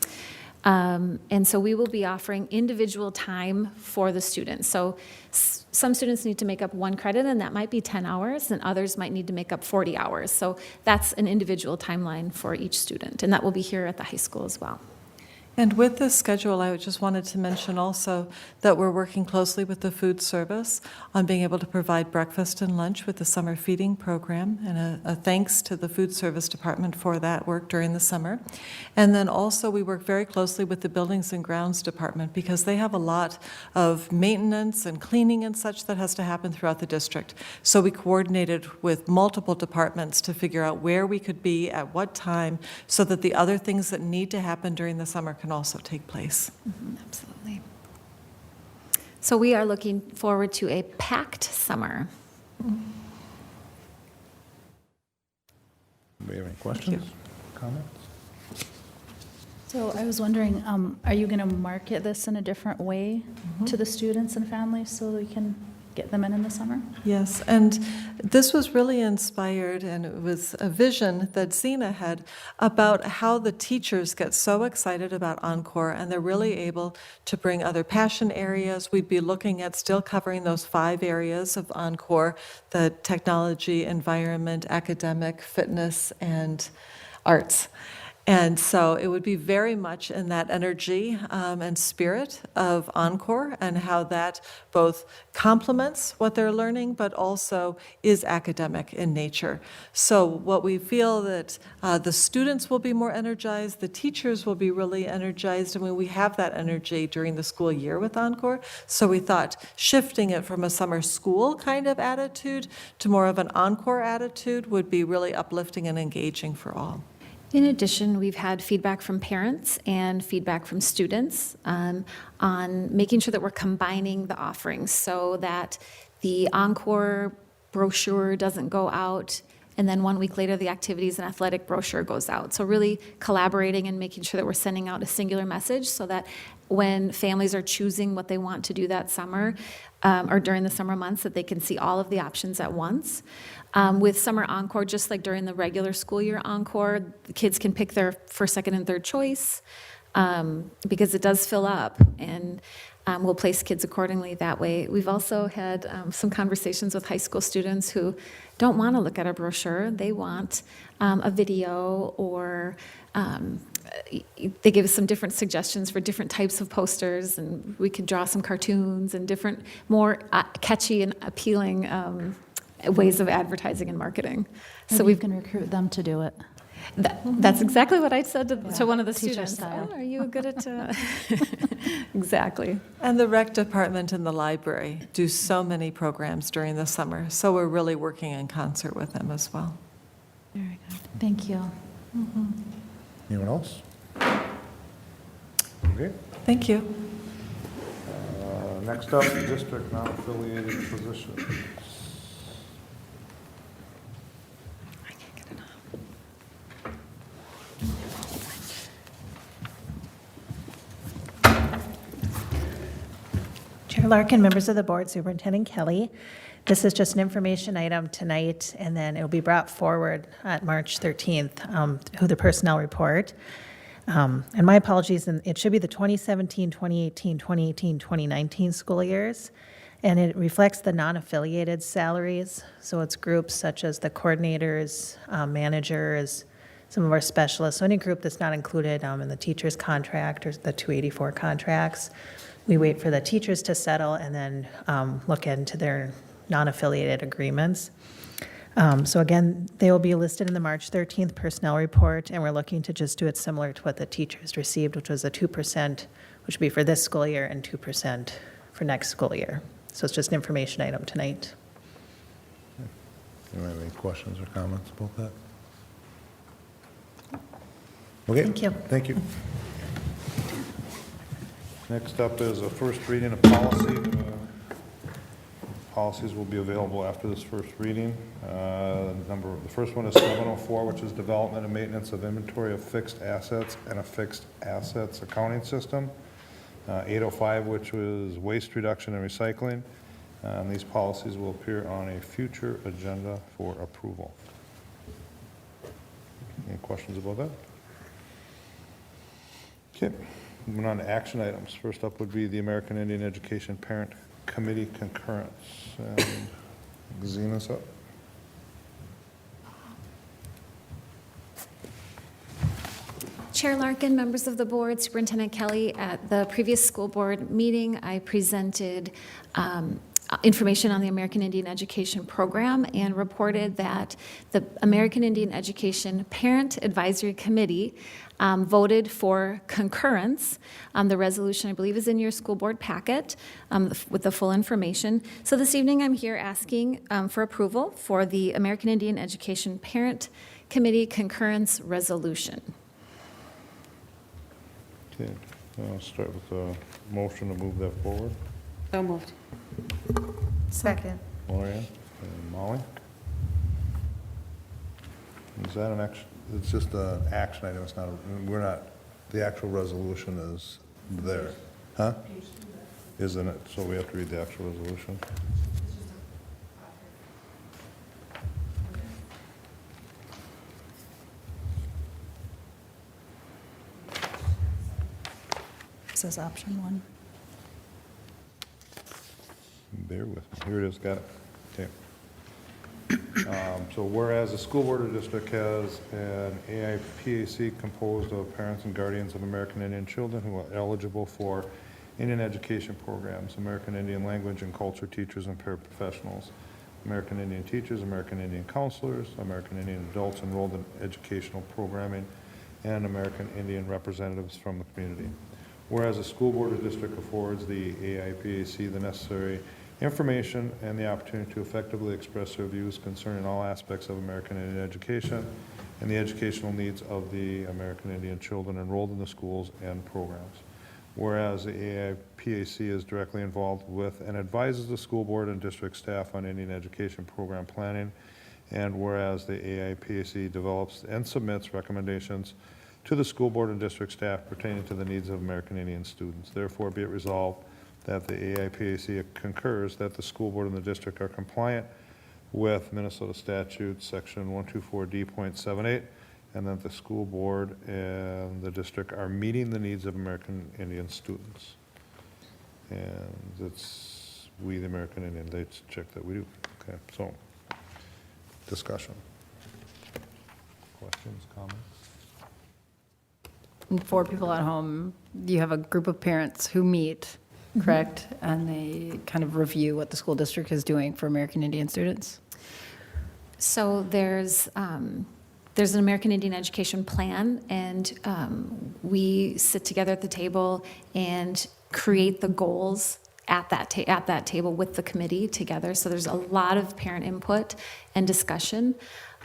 S12: And so we will be offering individual time for the students. So some students need to make up 1 credit, and that might be 10 hours, and others might need to make up 40 hours. So that's an individual timeline for each student, and that will be here at the high school as well.
S13: And with this schedule, I just wanted to mention also that we're working closely with the food service on being able to provide breakfast and lunch with the summer feeding program, and a thanks to the food service department for that work during the summer. And then also we work very closely with the buildings and grounds department because they have a lot of maintenance and cleaning and such that has to happen throughout the district. So we coordinated with multiple departments to figure out where we could be at what time so that the other things that need to happen during the summer can also take place.
S12: Absolutely. So we are looking forward to a packed summer.
S1: Do we have any questions, comments?
S3: So I was wondering, are you going to market this in a different way to the students and families so we can get them in the summer?
S13: Yes, and this was really inspired, and it was a vision that Zena had about how the teachers get so excited about Encore, and they're really able to bring other passion areas. We'd be looking at still covering those 5 areas of Encore: the technology, environment, academic, fitness, and arts. And so it would be very much in that energy and spirit of Encore, and how that both complements what they're learning, but also is academic in nature. So what we feel that the students will be more energized, the teachers will be really energized. I mean, we have that energy during the school year with Encore. So we thought shifting it from a summer school kind of attitude to more of an Encore attitude would be really uplifting and engaging for all.
S12: In addition, we've had feedback from parents and feedback from students on making sure that we're combining the offerings so that the Encore brochure doesn't go out and then 1 week later the activities and athletic brochure goes out. So really collaborating and making sure that we're sending out a singular message so that when families are choosing what they want to do that summer or during the summer months, that they can see all of the options at once. With Summer Encore, just like during the regular school year Encore, the kids can pick their first, second, and third choice because it does fill up, and we'll place kids accordingly that way. We've also had some conversations with high school students who don't want to look at a brochure. They want a video, or they give us some different suggestions for different types of posters, and we could draw some cartoons and different, more catchy and appealing ways of advertising and marketing.
S3: So we can recruit them to do it.
S12: That's exactly what I said to one of the
S3: Teacher
S12: students.
S3: style.
S12: Oh, are you good at exactly.
S13: And the rec department and the library do so many programs during the summer, so we're really working in concert with them as well.
S3: Very good. Thank you.
S1: Anyone else? Okay.
S13: Thank you.
S1: Next up, district non-affiliated positions.
S14: Chair Larkin, members of the board, Superintendent Kelly. This is just an information item tonight, and then it will be brought forward at March 13th, who the personnel report. And my apologies, and it should be the 2017, 2018, 2018, 2019 school years. And it reflects the non-affiliated salaries. So it's groups such as the coordinators, managers, some of our specialists. So any group that's not included in the teacher's contract or the 284 contracts. We wait for the teachers to settle and then look into their non-affiliated agreements. So again, they will be listed in the March 13th personnel report, and we're looking to just do it similar to what the teachers received, which was a 2%, which would be for this school year, and 2% for next school year. So it's just an information item tonight.
S1: Anyone have any questions or comments about that? Okay.
S14: Thank you.
S1: Thank you. Next up is a first reading of policy. Policies will be available after this first reading. The first one is 704, which is development and maintenance of inventory of fixed assets and a fixed assets accounting system. 805, which was waste reduction and recycling. These policies will appear on a future agenda for approval. Any questions about that? Okay, moving on to action items. First up would be the American Indian Education Parent Committee concurrence. Zena's up.
S12: Chair Larkin, members of the board, Superintendent Kelly, at the previous school board meeting, I presented information on the American Indian Education Program and reported that the American Indian Education Parent Advisory Committee voted for concurrence. The resolution, I believe, is in your school board packet with the full information. So this evening, I'm here asking for approval for the American Indian Education Parent Committee concurrence resolution.
S1: Okay, I'll start with a motion to move that forward.
S7: So moved.
S6: Second.
S1: Gloria and Molly. Is that an action? It's just an action item. It's not, we're not, the actual resolution is there. Huh? Isn't it? So we have to read the actual resolution.
S3: This is option 1.
S1: Bear with me. Here it is. Got it. Okay. So whereas the school board or district has an AIPAC composed of parents and guardians of American Indian children who are eligible for Indian education programs, American Indian language and culture teachers and paraprofessionals, American Indian teachers, American Indian counselors, American Indian adults enrolled in educational programming, and American Indian representatives from the community. Whereas the school board or district affords the AIPAC the necessary information and the opportunity to effectively express their views concerning all aspects of American Indian education and the educational needs of the American Indian children enrolled in the schools and programs. Whereas the AIPAC is directly involved with and advises the school board and district staff on Indian education program planning, and whereas the AIPAC develops and submits recommendations to the school board and district staff pertaining to the needs of American Indian students. Therefore, be it resolved that the AIPAC concurs that the school board and the district are compliant with Minnesota statute section 124D.78, and that the school board and the district are meeting the needs of American Indian students. And it's we, the American Indian, they check that we do. Okay, so discussion. Questions, comments?
S5: And for people at home, you have a group of parents who meet, correct? And they kind of review what the school district is doing for American Indian students?
S12: So there's an American Indian Education Plan, and we sit together at the table and create the goals at that table with the committee together. So there's a lot of parent input and discussion.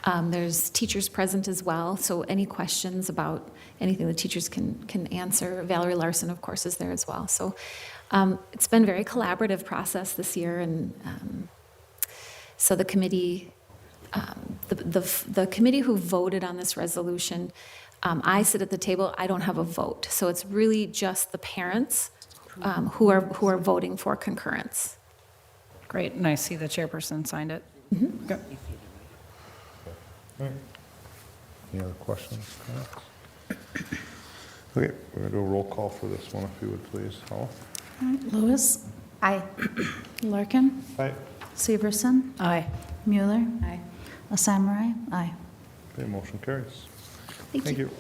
S12: There's teachers present as well, so any questions about anything the teachers can answer. Valerie Larson, of course, is there as well. So it's been a very collaborative process this year, and so the committee, the committee who voted on this resolution, I sit at the table. I don't have a vote, so it's really just the parents who are voting for concurrence.
S5: Great, and I see the chairperson signed it. Okay.
S1: All right. Any other questions, comments? Okay, we're going to do a roll call for this one, if you would please. Howell?
S3: Lewis?
S6: Aye.
S3: Larkin?
S1: Aye.
S3: Severson?
S5: Aye.
S3: Mueller?
S7: Aye.
S3: A Samurai? Aye.
S1: Okay, motion carries.
S12: Thank you.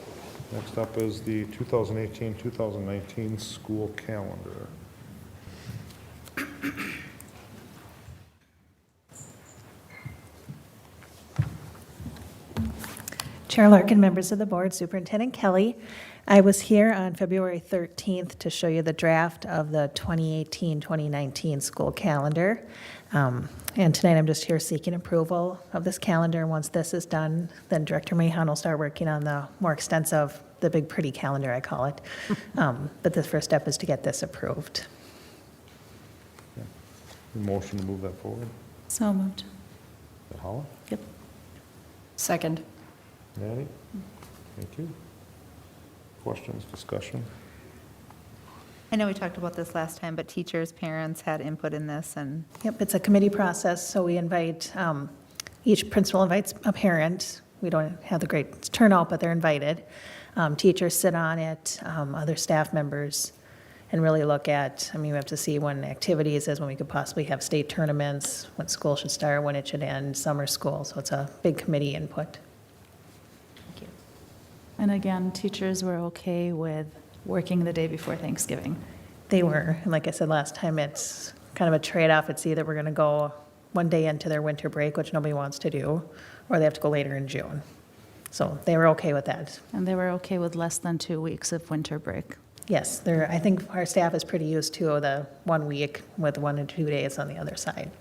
S1: Next up is the 2018-2019 school calendar.
S14: Chair Larkin, members of the board, Superintendent Kelly. I was here on February 13th to show you the draft of the 2018-2019 school calendar. And tonight I'm just here seeking approval of this calendar. Once this is done, then Director Mahan will start working on the more extensive, the big pretty calendar, I call it. But the first step is to get this approved.
S1: Motion to move that forward.
S3: So moved.
S1: Is that Holla?
S3: Yep.
S5: Second.
S1: Maddie? Thank you. Questions, discussion?
S6: I know we talked about this last time, but teachers, parents had input in this, and
S14: Yep, it's a committee process, so we invite, each principal invites a parent. We don't have the great turnout, but they're invited. Teachers sit on it, other staff members, and really look at, we have to see when activities is, when we could possibly have state tournaments, when school should start, when it should end, summer school, so it's a big committee input. Thank you.
S3: And again, teachers were okay with working the day before Thanksgiving.
S14: They were, and like I said last time, it's kind of a trade-off. It's either we're going to go one day into their winter break, which nobody wants to do, or they have to go later in June. So they were okay with that.
S3: And they were okay with less than 2 weeks of winter break.
S14: Yes, I think our staff is pretty used to the 1 week with 1 to 2 days on the other side.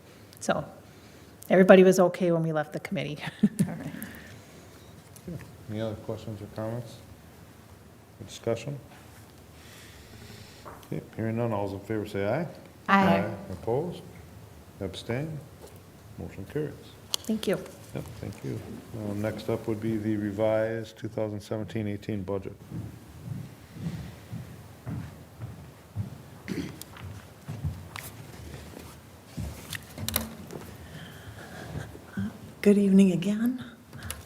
S14: So everybody was okay when we left the committee.
S3: All right.
S1: Any other questions or comments? Or discussion? Okay, hearing none, all those in favor say aye.
S6: Aye.
S1: Opposed? Abstain? Motion carries.
S14: Thank you.
S1: Yep, thank you. Next up would be the revised 2017-18 budget.
S15: Good evening again.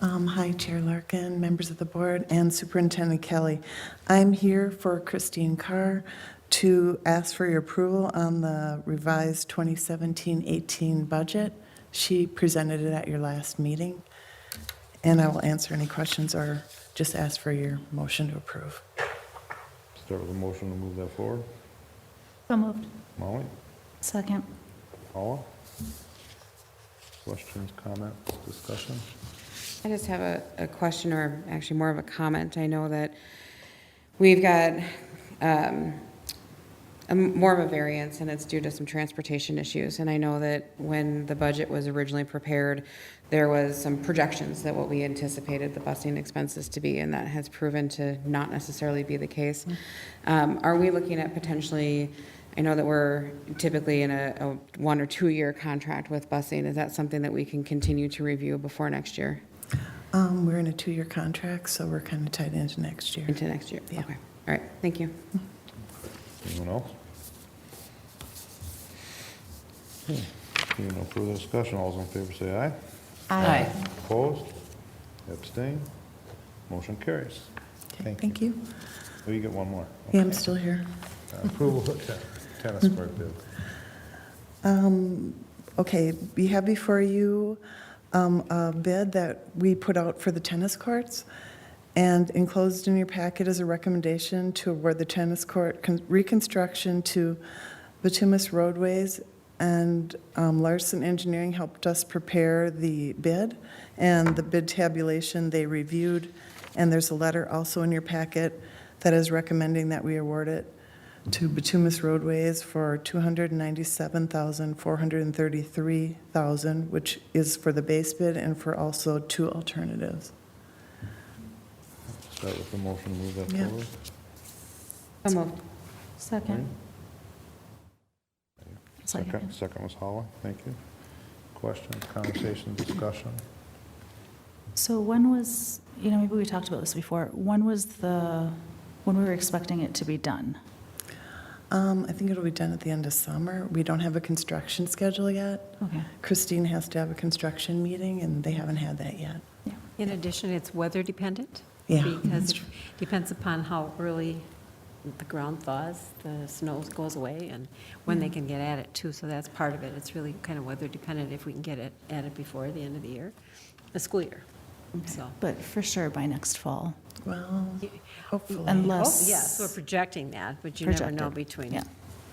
S15: Hi, Chair Larkin, members of the board, and Superintendent Kelly. I'm here for Christine Carr to ask for your approval on the revised 2017-18 budget. She presented it at your last meeting, and I will answer any questions or just ask for your motion to approve.
S1: Start with a motion to move that forward.
S3: So moved.
S1: Molly?
S3: Second.
S1: Paula? Questions, comments, discussion?
S7: I just have a question, or actually more of a comment. I know that we've got more of a variance, and it's due to some transportation issues. And I know that when the budget was originally prepared, there was some projections that what we anticipated the busing expenses to be, and that has proven to not necessarily be the case. Are we looking at potentially, I know that we're typically in a 1 or 2 year contract with busing. Is that something that we can continue to review before next year?
S15: We're in a 2-year contract, so we're kind of tied into next year.
S7: Into next year?
S15: Yeah.
S7: Okay. All right. Thank you.
S1: Anyone else? Hearing no further discussion, all those in favor say aye.
S5: Aye.
S1: Opposed? Abstain? Motion carries.
S15: Thank you.
S1: Oh, you get one more.
S15: Yeah, I'm still here.
S1: Approval of tennis court bid.
S15: Okay, we have before you a bid that we put out for the tennis courts, and enclosed in your packet is a recommendation to award the tennis court reconstruction to bituminous roadways, and Larson Engineering helped us prepare the bid, and the bid tabulation they reviewed, and there's a letter also in your packet that is recommending that we award it to bituminous roadways for $297,433,000, which is for the base bid and for also 2 alternatives.
S1: Start with the motion to move that
S15: Yeah.
S1: forward.
S7: So moved.
S3: Second. Second.
S1: Second was Holla. Thank you. Questions, conversation, discussion?
S3: So when was, maybe we talked about this before, when we were expecting it to be done?
S15: I think it'll be done at the end of summer. We don't have a construction schedule yet.
S3: Okay.
S15: Christine has to have a construction meeting, and they haven't had that yet.
S4: In addition, it's weather dependent.
S15: Yeah.
S4: Because it depends upon how early the ground thaws, the snow goes away, and when they can get at it too. So that's part of it. It's really kind of weather dependent if we can get it at it before the end of the school year. So.
S3: But for sure by next fall.
S15: Well, hopefully.
S3: Unless.
S4: Yes, we're projecting that, but you never know between.
S3: Yeah.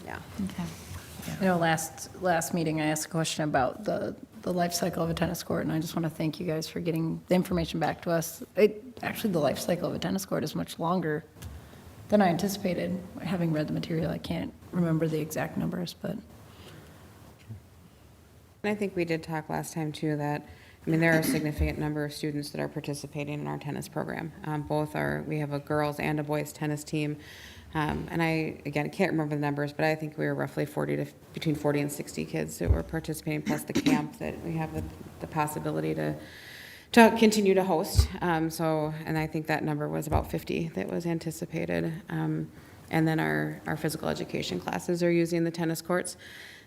S4: Yeah.
S3: Okay.
S5: I know last meeting I asked a question about the the life cycle of a tennis court, and I just want to thank you guys for getting the information back to us. Actually, the life cycle of a tennis court is much longer than I anticipated. Having read the material, I can't remember the exact numbers, but.
S7: And I think we did talk last time too that, I mean, there are a significant number of students that are participating in our tennis program. We have a girls and a boys tennis team. And I, again, can't remember the numbers, but I think we were roughly between 40 and 60 kids that were participating, plus the camp that we have the possibility to continue to host. And I think that number was about 50 that was anticipated. And then our physical education classes are using the tennis courts.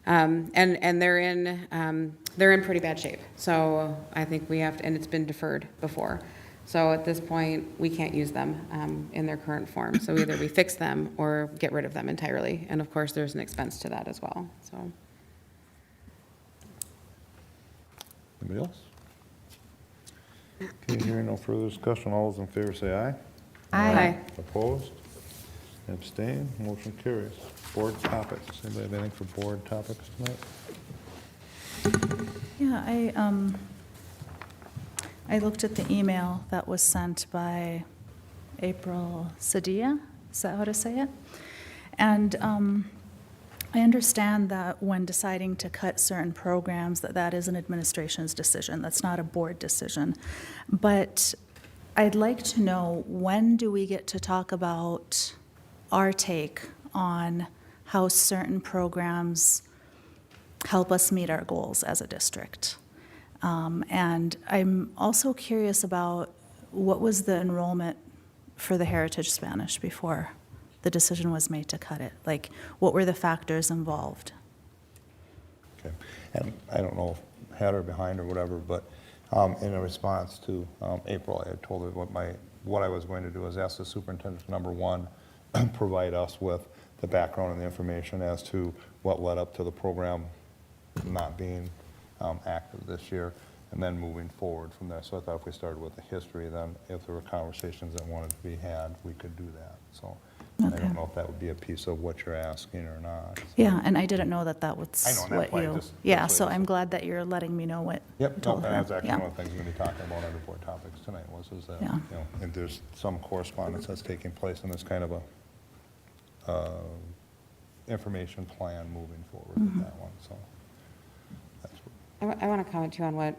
S7: And they're in pretty bad shape. So I think we have to, and it's been deferred before. So at this point, we can't use them in their current form. So either we fix them or get rid of them entirely. And of course, there's an expense to that as well. So.
S1: Anybody else? Okay, hearing no further discussion, all those in favor say aye.
S7: Aye.
S1: Opposed? Abstain? Motion carries. Board topics. Anybody have anything for board topics tonight?
S3: Yeah, I looked at the email that was sent by April Sadia, is that how to say it? And I understand that when deciding to cut certain programs, that is an administration's decision. That's not a board decision. But I'd like to know, when do we get to talk about our take on how certain programs help us meet our goals as a district? And I'm also curious about what was the enrollment for the Heritage Spanish before the decision was made to cut it? Like, what were the factors involved?
S1: Okay, and I don't know if had her behind or whatever, but in a response to April, I had told her what I was going to do is ask the superintendent, number one, provide us with the background and the information as to what led up to the program not being active this year, and then moving forward from there. So I thought if we started with the history, then if there were conversations that wanted to be had, we could do that. So I don't know if that would be a piece of what you're asking or not. So.
S3: Yeah, and I didn't know that
S1: I know,
S3: what
S1: and that's why I
S3: you,
S1: just-
S3: yeah,
S1: that's
S3: so
S1: why I
S3: I'm
S1: just-
S3: glad that you're letting me know what you
S1: Yep, no,
S3: told her.
S1: that's actually
S3: Yeah.
S1: one of the things we're going to be talking about under board topics tonight is that,
S3: Yeah.
S1: you know, if there's some correspondence that's taking place in this kind of a information plan moving forward with that one, so. That's what,
S7: I want to comment too on what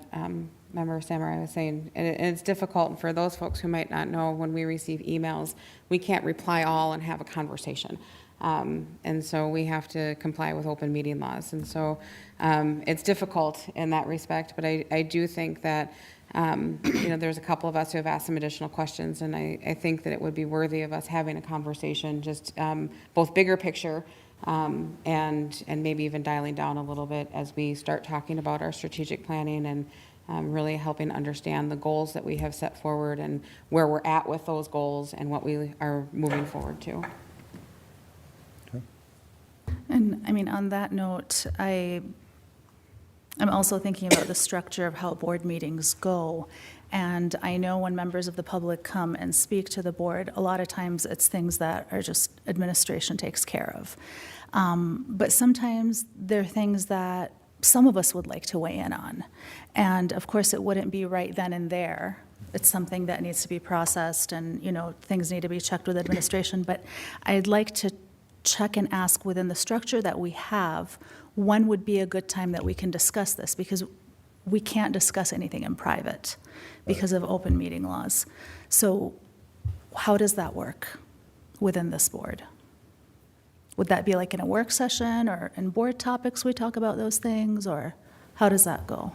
S7: Member Samurai was saying. And it's difficult for those folks who might not know, when we receive emails, we can't reply all and have a conversation. And so we have to comply with open meeting laws. And so it's difficult in that respect, but I do think that there's a couple of us who have asked some additional questions, and I think that it would be worthy of us having a conversation, just both bigger picture and maybe even dialing down a little bit as we start talking about our strategic planning and really helping understand the goals that we have set forward and where we're at with those goals and what we are moving forward to.
S3: And I mean, on that note, I'm also thinking about the structure of how board meetings go. And I know when members of the public come and speak to the board, a lot of times it's things that are just administration takes care of. But sometimes there are things that some of us would like to weigh in on. And of course, it wouldn't be right then and there. It's something that needs to be processed and, things need to be checked with administration. But I'd like to check and ask within the structure that we have, when would be a good time that we can discuss this? Because we can't discuss anything in private because of open meeting laws. So how does that work within this board? Would that be like in a work session or in board topics we talk about those things, or how does that go?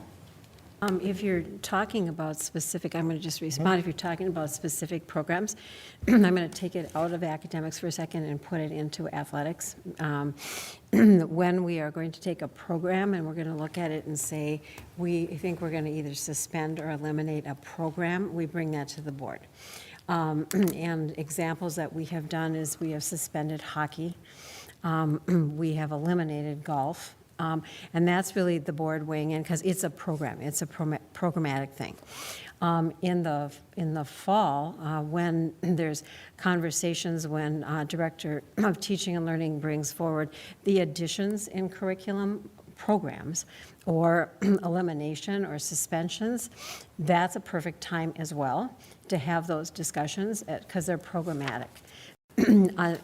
S4: If you're talking about specific, I'm going to just respond. If you're talking about specific programs, I'm going to take it out of academics for a second and put it into athletics. When we are going to take a program and we're going to look at it and say, we think we're going to either suspend or eliminate a program, we bring that to the board. And examples that we have done is we have suspended hockey. We have eliminated golf. And that's really the board weighing in, because it's a program. It's a programmatic thing. In the fall, when there's conversations, when Director of Teaching and Learning brings forward the additions in curriculum, programs or elimination or suspensions, that's a perfect time as well to have those discussions because they're programmatic.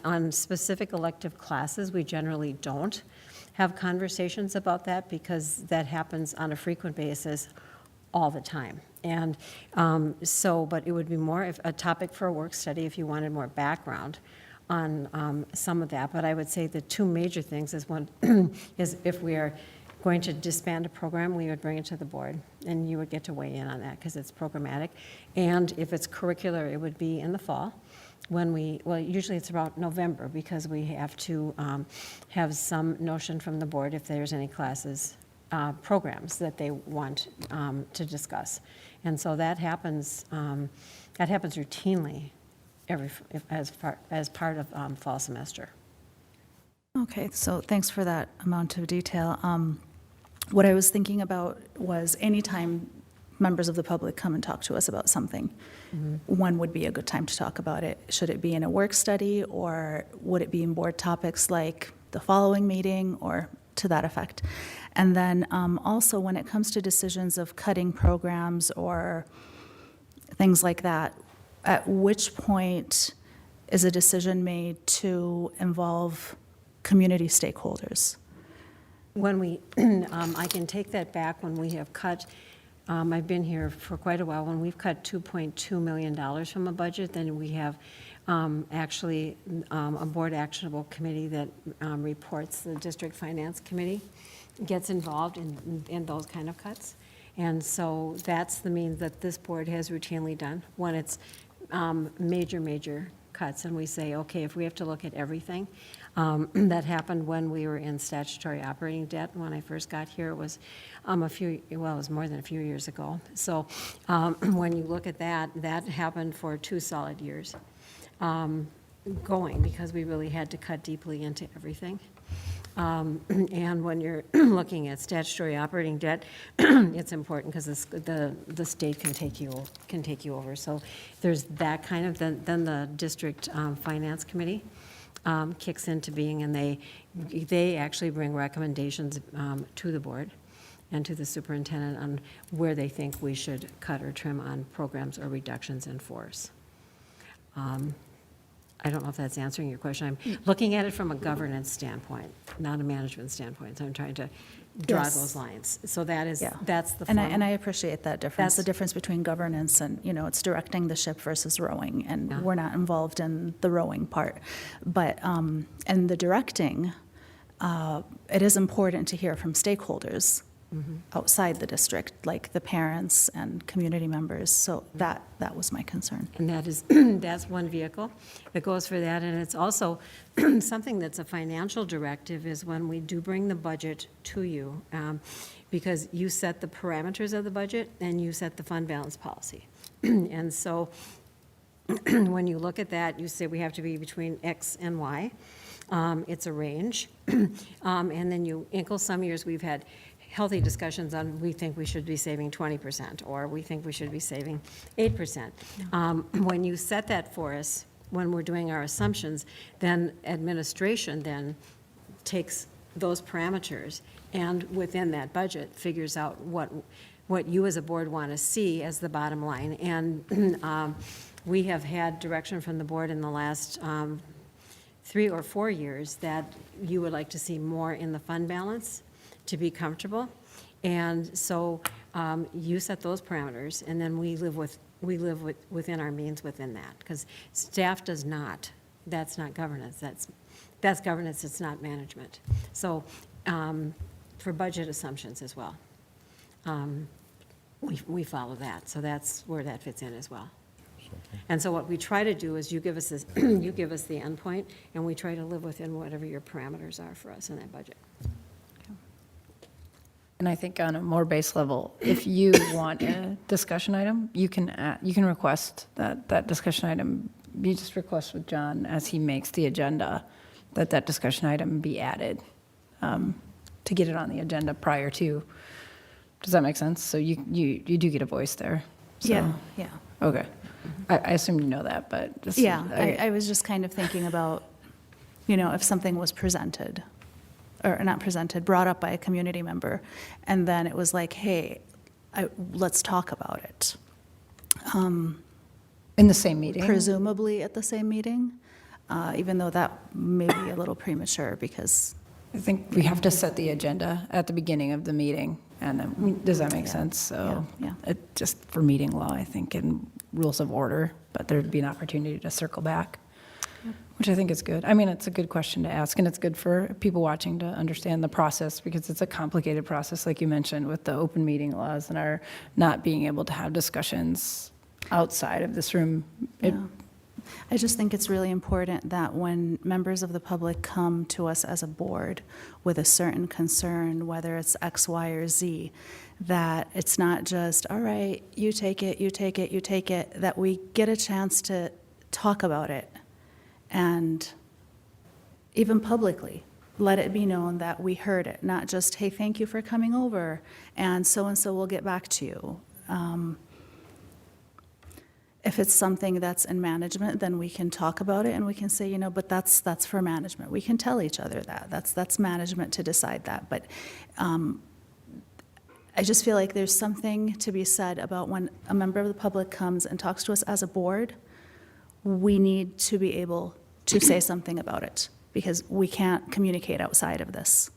S4: On specific elective classes, we generally don't have conversations about that because that happens on a frequent basis all the time. And but it would be more of a topic for a work study if you wanted more background on some of that. But I would say the two major things is one is if we are going to disband a program, we would bring it to the board, and you would get to weigh in on that because it's programmatic. And if it's curricular, it would be in the fall when usually it's about November because we have to have some notion from the board if there's any classes, programs that they want to discuss. And so that happens routinely as part of fall semester.
S3: Okay, so thanks for that amount of detail. What I was thinking about was anytime members of the public come and talk to us about something, when would be a good time to talk about it? Should it be in a work study, or would it be in board topics like the following meeting, or to that effect? And then also when it comes to decisions of cutting programs or things like that, at which point is a decision made to involve community stakeholders?
S4: When we, I can take that back when we have cut, I've been here for quite a while, when we've cut $2.2 million from a budget, then we have actually a board actionable committee that reports, the district finance committee gets involved in those kind of cuts. And so that's the means that this board has routinely done when it's major cuts, and we say, okay, if we have to look at everything, that happened when we were in statutory operating debt. When I first got here, it was it was more than a few years ago. So when you look at that, that happened for 2 solid years going, because we really had to cut deeply into everything. And when you're looking at statutory operating debt, it's important because the state can take you over. So there's that kind of, then the district finance committee kicks into being, and they actually bring recommendations to the board and to the superintendent on where they think we should cut or trim on programs or reductions in force. I don't know if that's answering your question. I'm looking at it from a governance standpoint, not a management standpoint. So I'm trying to draw those lines. So that's the form.
S3: And I appreciate that difference, the difference between governance and, it's directing the ship versus rowing, and we're not involved in the rowing part. But, and the directing, it is important to hear from stakeholders outside the district, like the parents and community members. So that was my concern.
S4: And that is, that's one vehicle that goes for that. And it's also something that's a financial directive is when we do bring the budget to you, because you set the parameters of the budget and you set the fund balance policy. And so when you look at that, you say we have to be between X and Y. It's a range. And then some years we've had healthy discussions on we think we should be saving 20%, or we think we should be saving 8%. When you set that for us, when we're doing our assumptions, then administration then takes those parameters and within that budget figures out what you as a board want to see as the bottom line. And we have had direction from the board in the last 3 or 4 years that you would like to see more in the fund balance to be comfortable. And so you set those parameters, and then we live within our means within that, because staff does not. That's not governance. That's governance. It's not management. So for budget assumptions as well, we follow that. So that's where that fits in as well. And so what we try to do is you give us you give us the endpoint, and we try to live within whatever your parameters are for us in that budget.
S5: And I think on a more base level, if you want a discussion item, you can request that discussion item. You just request with John as he makes the agenda that discussion item be added to get it on the agenda prior to. Does that make sense? So you do get a voice there. So.
S3: Yeah.
S5: Okay. I assume you know that, but just,
S3: I was just kind of thinking about, if something was presented or not presented, brought up by a community member. And then it was like, hey, let's talk about it.
S5: In the same meeting?
S3: Presumably at the same meeting, even though that may be a little premature because.
S5: I think we have to set the agenda at the beginning of the meeting, and then, does that make sense? So,
S3: yeah.
S5: it just for meeting law, I think, and rules of order, but there'd be an opportunity to circle back, which I think is good. I mean, it's a good question to ask, and it's good for people watching to understand the process, because it's a complicated process, like you mentioned, with the open meeting laws and our not being able to have discussions outside of this room.
S3: I just think it's really important that when members of the public come to us as a board with a certain concern, whether it's X, Y, or Z, that it's not just, all right, you take it, you take it, you take it, that we get a chance to talk about it and even publicly let it be known that we heard it, not just, hey, thank you for coming over, and so will get back to you. If it's something that's in management, then we can talk about it and we can say, but that's for management. We can tell each other that. That's management to decide that. But I just feel like there's something to be said about when a member of the public comes and talks to us as a board, we need to be able to say something about it because we can't communicate outside of this.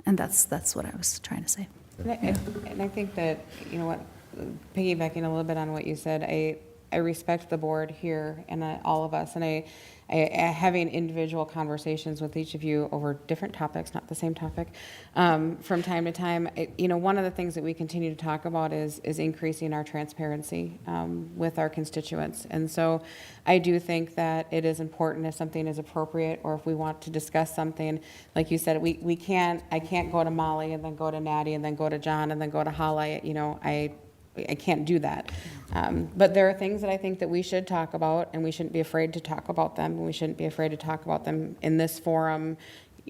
S3: And that's what I was trying to say.
S7: And I think that, piggybacking a little bit on what you said, I respect the board here and all of us, and I having individual conversations with each of you over different topics, not the same topic, from time to time. One of the things that we continue to talk about is increasing our transparency with our constituents, and so I do think that it is important if something is appropriate or if we want to discuss something, like you said, I can't go to Molly and then go to Natty and then go to John and then go to Holly. I can't do that. But there are things that I think that we should talk about, and we shouldn't be afraid to talk about them. We shouldn't be afraid to talk about them in this forum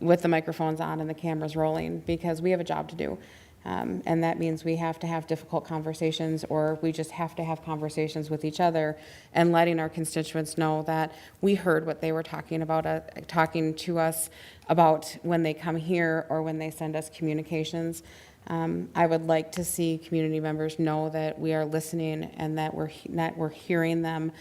S7: with the microphones on and the cameras rolling, because we have a job to do. And that means we have to have difficult conversations, or we just have to have conversations with each other and letting our constituents know that we heard what they were talking about, talking to us about when they come here or when they send us communications. I would like to see community members know that we are listening and that we're hearing them,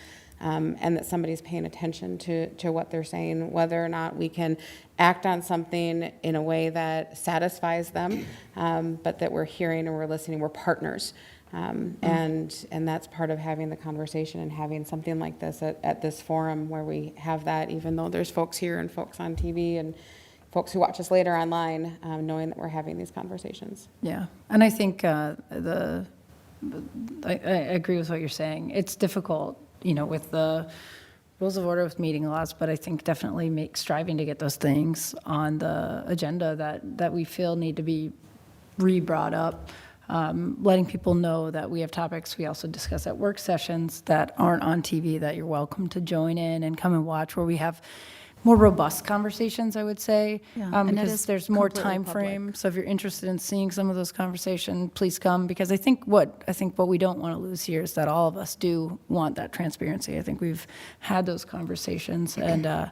S7: and that somebody's paying attention to what they're saying, whether or not we can act on something in a way that satisfies them, but that we're hearing and we're listening, we're partners. And that's part of having the conversation and having something like this at this forum where we have that, even though there's folks here and folks on TV and folks who watch us later online, knowing that we're having these conversations.
S5: Yeah, and I think I agree with what you're saying. It's difficult, with the rules of order with meeting laws, but I think definitely striving to get those things on the agenda that we feel need to be re-brought up, letting people know that we have topics we also discuss at work sessions that aren't on TV, that you're welcome to join in and come and watch, where we have more robust conversations, I would say, because there's more time frame. So if you're interested in seeing some of those conversations, please come, because I think what we don't want to lose here is that all of us do want that transparency. I think we've had those conversations, and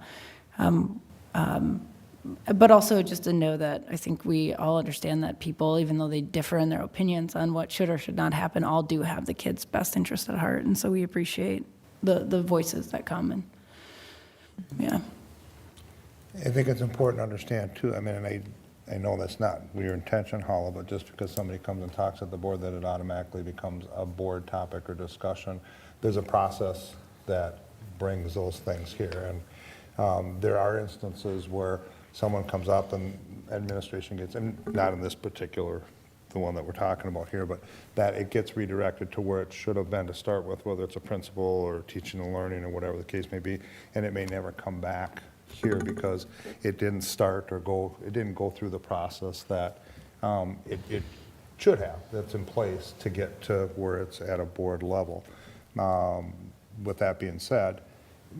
S5: but also just to know that I think we all understand that people, even though they differ in their opinions on what should or should not happen, all do have the kids' best interest at heart, and so we appreciate the voices that come. And yeah.
S1: I think it's important to understand too, and I know that's not your intention, Hala, but just because somebody comes and talks at the board that it automatically becomes a board topic or discussion. There's a process that brings those things here, and there are instances where someone comes up and administration gets, and not in this particular, the one that we're talking about here, but that it gets redirected to where it should have been to start with, whether it's a principal or teaching and learning or whatever the case may be, and it may never come back here because it didn't start it didn't go through the process that it should have, that's in place to get to where it's at a board level. With that being said,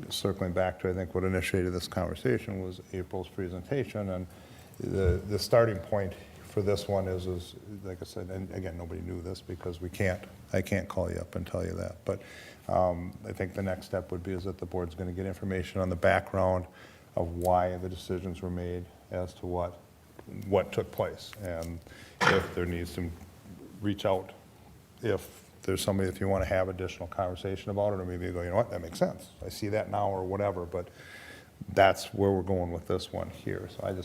S1: circling back to, I think, what initiated this conversation was April's presentation, and the starting point for this one is like I said, and again, nobody knew this because I can't call you up and tell you that, but I think the next step would be is that the board's going to get information on the background of why the decisions were made, as to what took place. And if there needs to reach out, if there's somebody, if you want to have additional conversation about it, or maybe you go, you know what, that makes sense. I see that now, or whatever, but that's where we're going with this one here. So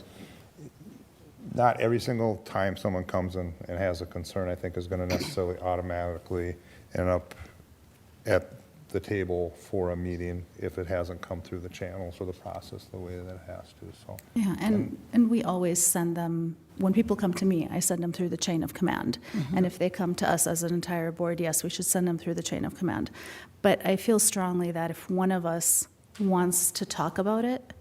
S1: not every single time someone comes in and has a concern, I think, is going to necessarily automatically end up at the table for a meeting if it hasn't come through the channels or the process the way that it has to, so.
S3: Yeah, and we always send them, when people come to me, I send them through the chain of command. And if they come to us as an entire board, yes, we should send them through the chain of command. But I feel strongly that if one of us wants to talk about it,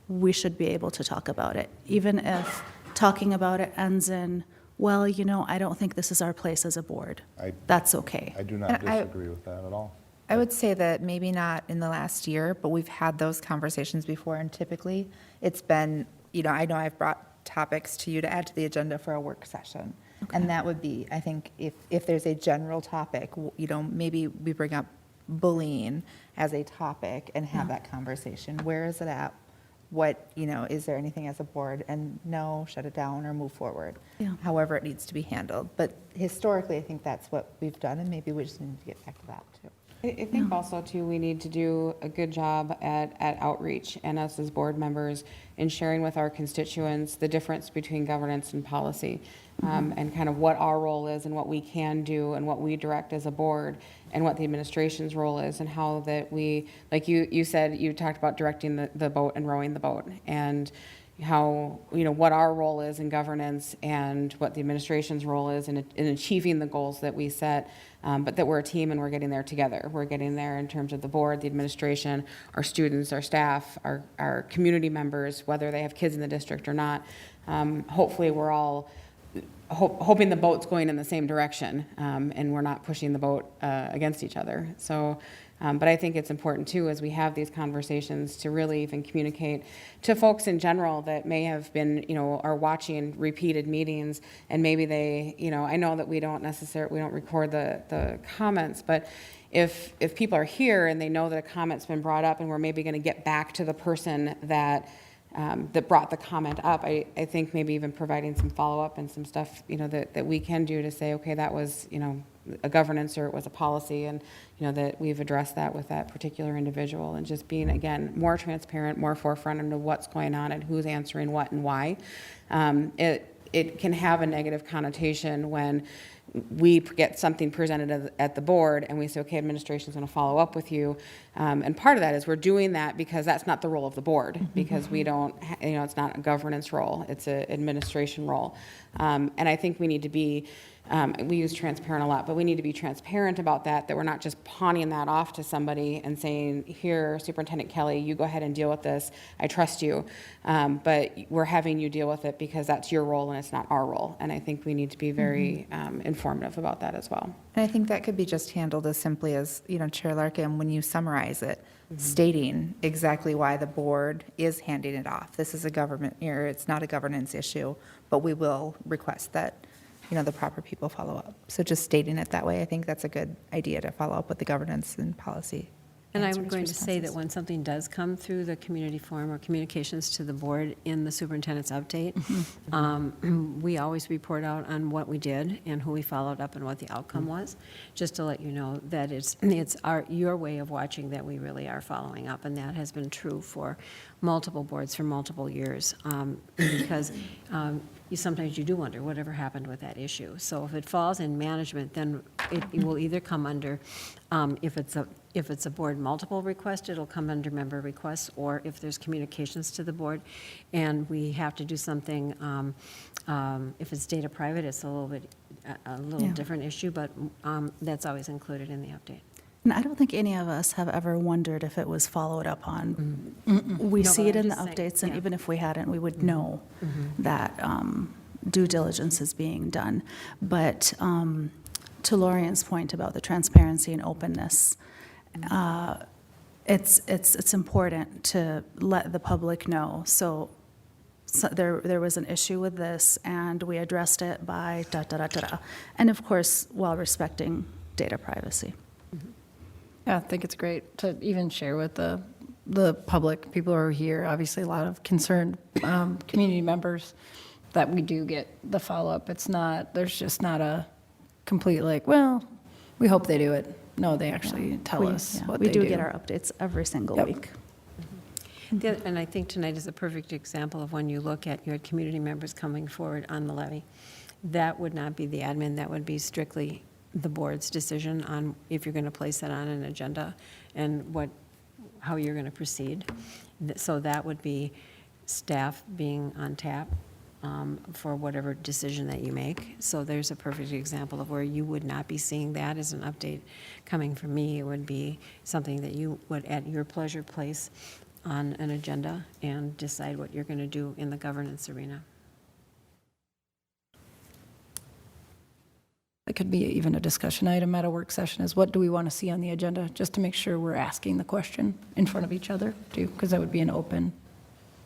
S3: we should be able to talk about it, even if talking about it ends in, well, you know, I don't think this is our place as a board. That's okay.
S1: I do not
S6: And I-
S1: disagree with that at all.
S6: I would say that maybe not in the last year, but we've had those conversations before, and typically it's been, I know I've brought topics to you to add to the agenda for a work session. And that would be, I think, if there's a general topic, maybe we bring up bullying as a topic and have that conversation. Where is it at? What, is there anything as a board? And no, shut it down or move forward.
S3: Yeah.
S6: However it needs to be handled. But historically, I think that's what we've done, and maybe we just need to get back to that too.
S7: I think also too, we need to do a good job at outreach and us as board members in sharing with our constituents the difference between governance and policy, and kind of what our role is and what we can do and what we direct as a board and what the administration's role is and how that we, like you said, you talked about directing the boat and rowing the boat and how, what our role is in governance and what the administration's role is in achieving the goals that we set, but that we're a team and we're getting there together. We're getting there in terms of the board, the administration, our students, our staff, our community members, whether they have kids in the district or not. Hopefully we're all hoping the boat's going in the same direction, and we're not pushing the boat against each other. So, but I think it's important too, as we have these conversations, to really even communicate to folks in general that may have been, are watching repeated meetings, and maybe they, I know that we don't record the comments, but if people are here and they know that a comment's been brought up and we're maybe going to get back to the person that brought the comment up, I think maybe even providing some follow-up and some stuff, that we can do to say, okay, that was, a governance or it was a policy, and, that we've addressed that with that particular individual, and just being, again, more transparent, more forefront into what's going on and who's answering what and why. It can have a negative connotation when we get something presented at the board and we say, okay, administration's going to follow up with you. And part of that is we're doing that because that's not the role of the board, because we don't, it's not a governance role, it's an administration role. And I think we need to be, we use transparent a lot, but we need to be transparent about that we're not just pawning that off to somebody and saying, here, Superintendent Kelly, you go ahead and deal with this. I trust you. But we're having you deal with it because that's your role and it's not our role. And I think we need to be very informative about that as well.
S6: And I think that could be just handled as simply as, Chair Larkin, when you summarize it, stating exactly why the board is handing it off. This is a government, or it's not a governance issue, but we will request that, the proper people follow up. So just stating it that way, I think that's a good idea to follow up with the governance and policy.
S4: And I'm
S6: answers,
S4: going to say that
S6: responses.
S4: when something does come through the community forum or communications to the board in the superintendent's update, we always report out on what we did and who we followed up and what the outcome was, just to let you know that it's your way of watching that we really are following up, and that has been true for multiple boards for multiple years, because sometimes you do wonder whatever happened with that issue. So if it falls in management, then it will either come under, if it's a board multiple request, it'll come under member requests, or if there's communications to the board and we have to do something, if it's data private, it's a little different issue, but that's always included in the update.
S3: And I don't think any of us have ever wondered if it was followed up on. We
S4: No,
S3: see
S4: but
S3: it
S4: I'm
S3: in the
S4: just saying,
S3: updates, and
S4: yeah.
S3: even if we hadn't, we would know that due diligence is being done. But to Lorian's point about the transparency and openness, it's important to let the public know. So there was an issue with this, and we addressed it by da-da-da-da-da. And of course, while respecting data privacy.
S5: Yeah, I think it's great to even share with the the public, people who are here, obviously a lot of concerned community members, that we do get the follow-up. It's not, there's just not a complete like, well, we hope they do it. No, they actually tell us what they do.
S3: We do get our updates every single
S5: Yep.
S3: week.
S4: And I think tonight is a perfect example of when you look at your community members coming forward on the levy. That would not be the admin, that would be strictly the board's decision on if you're going to place that on an agenda and how you're going to proceed. So that would be staff being on tap for whatever decision that you make. So there's a perfect example of where you would not be seeing that as an update coming from me. It would be something that you would, at your pleasure, place on an agenda and decide what you're going to do in the governance arena.
S5: It could be even a discussion item at a work session is what do we want to see on the agenda, just to make sure we're asking the question in front of each other too, because that would be an open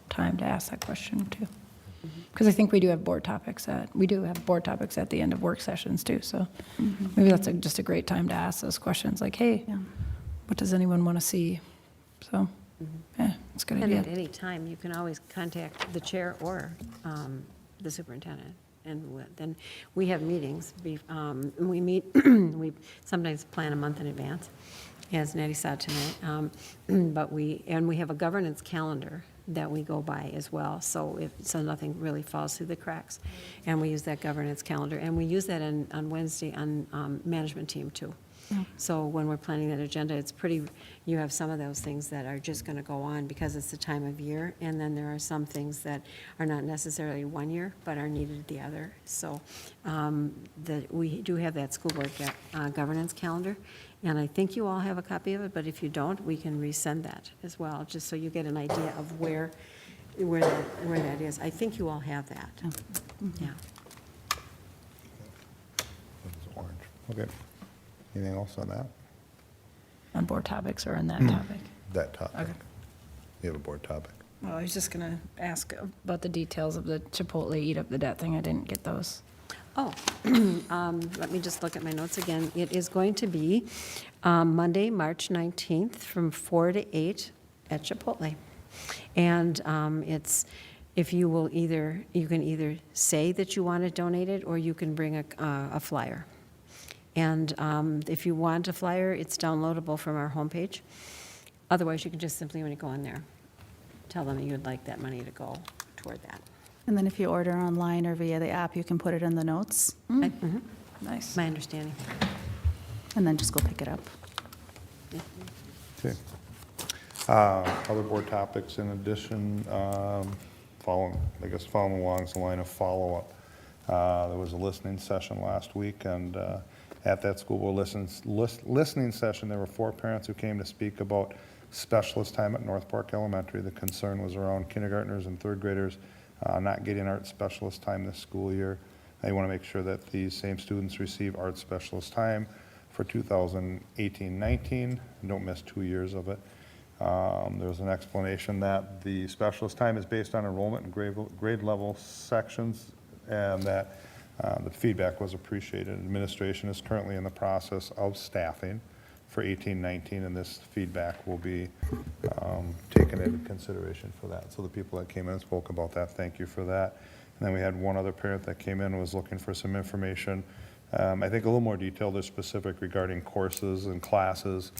S5: time to ask that question too. Because I think we do have board topics at the end of work sessions too, so maybe that's just a great time to ask those questions like, hey, what does anyone want to see? So, yeah, it's a good
S4: And
S5: idea.
S4: at any time, you can always contact the chair or the superintendent. And then we have meetings. We meet, we sometimes plan a month in advance, as Natty saw tonight. But we have a governance calendar that we go by as well, so nothing really falls through the cracks. And we use that governance calendar, and we use that on Wednesday on management team too. So when we're planning that agenda, it's pretty, you have some of those things that are just going to go on because it's the time of year, and then there are some things that are not necessarily one year, but are needed the other. So we do have that school board governance calendar, and I think you all have a copy of it, but if you don't, we can resend that as well, just so you get an idea of where that is. I think you all have that. Yeah.
S1: It's orange. Okay. Anything else on that?
S5: On board topics or on that topic?
S1: That topic.
S5: Okay.
S1: You have a board topic.
S5: Well, I was just going to ask about the details of the Chipotle eat up the debt thing. I didn't get those.
S4: Oh, let me just look at my notes again. It is going to be Monday, March 19th, from 4 to 8 at Chipotle. And if you will you can either say that you want it donated, or you can bring a flyer. And if you want a flyer, it's downloadable from our homepage. Otherwise, you can just simply, when you go in there, tell them you'd like that money to go toward that.
S3: And then if you order online or via the app, you can put it in the notes
S5: Nice.
S4: My understanding.
S3: and then just go pick it up.
S1: Okay. Other board topics in addition, following along the line of follow-up. There was a listening session last week, and at that school board listening session, there were 4 parents who came to speak about specialist time at North Park Elementary. The concern was around kindergartners and 3rd graders not getting art specialist time this school year. They want to make sure that these same students receive art specialist time for 2018-19 and don't miss 2 years of it. There was an explanation that the specialist time is based on enrollment and grade level sections, and that the feedback was appreciated. Administration is currently in the process of staffing for 18-19, and this feedback will be taken into consideration for that. So the people that came in and spoke about that, thank you for that. And then we had one other parent that came in and was looking for some information, I think a little more detailed or specific regarding courses and classes,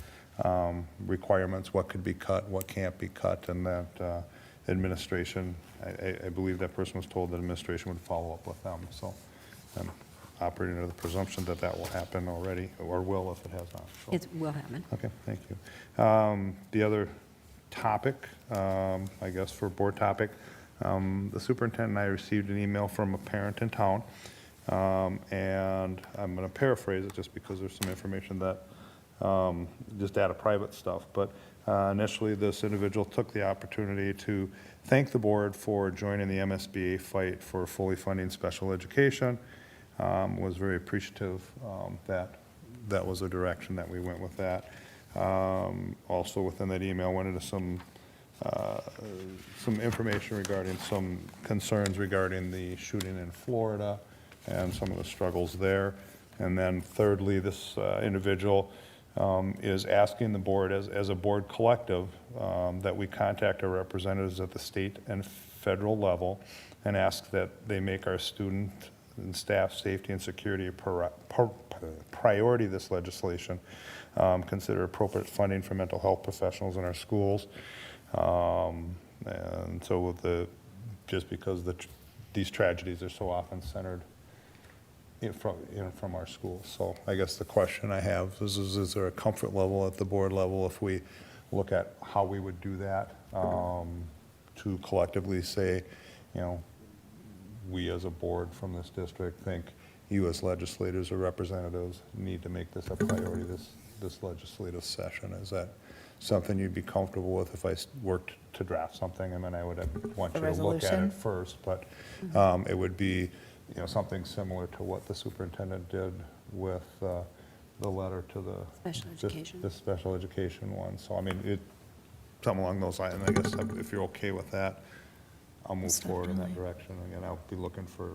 S1: requirements, what could be cut, what can't be cut, and that administration, I believe that person was told that administration would follow up with them. So I'm operating under the presumption that that will happen already, or will if it has not. So.
S4: It will happen.
S1: Okay, thank you. The other topic, I guess for board topic, the superintendent and I received an email from a parent in town, and I'm going to paraphrase it just because there's some information that just data private stuff, but initially this individual took the opportunity to thank the board for joining the MSBA fight for fully funding special education, was very appreciative that was the direction that we went with that. Also within that email went into some information regarding some concerns regarding the shooting in Florida and some of the struggles there. And then thirdly, this individual is asking the board, as a board collective, that we contact our representatives at the state and federal level and ask that they make our student and staff safety and security a priority this legislation. Consider appropriate funding for mental health professionals in our schools. And so with just because these tragedies are so often centered from our schools. So I guess the question I have is there a comfort level at the board level if we look at how we would do that, to collectively say, we as a board from this district think you as legislators or representatives need to make this a priority this legislative session. Is that something you'd be comfortable with if I worked to draft something? I mean, I would want you to look at it first, but it would be something similar to what the superintendent did with the letter to the special education one. So I mean, something along those lines. I guess if you're okay with that, I'll move forward in that direction. Again, I'll be looking for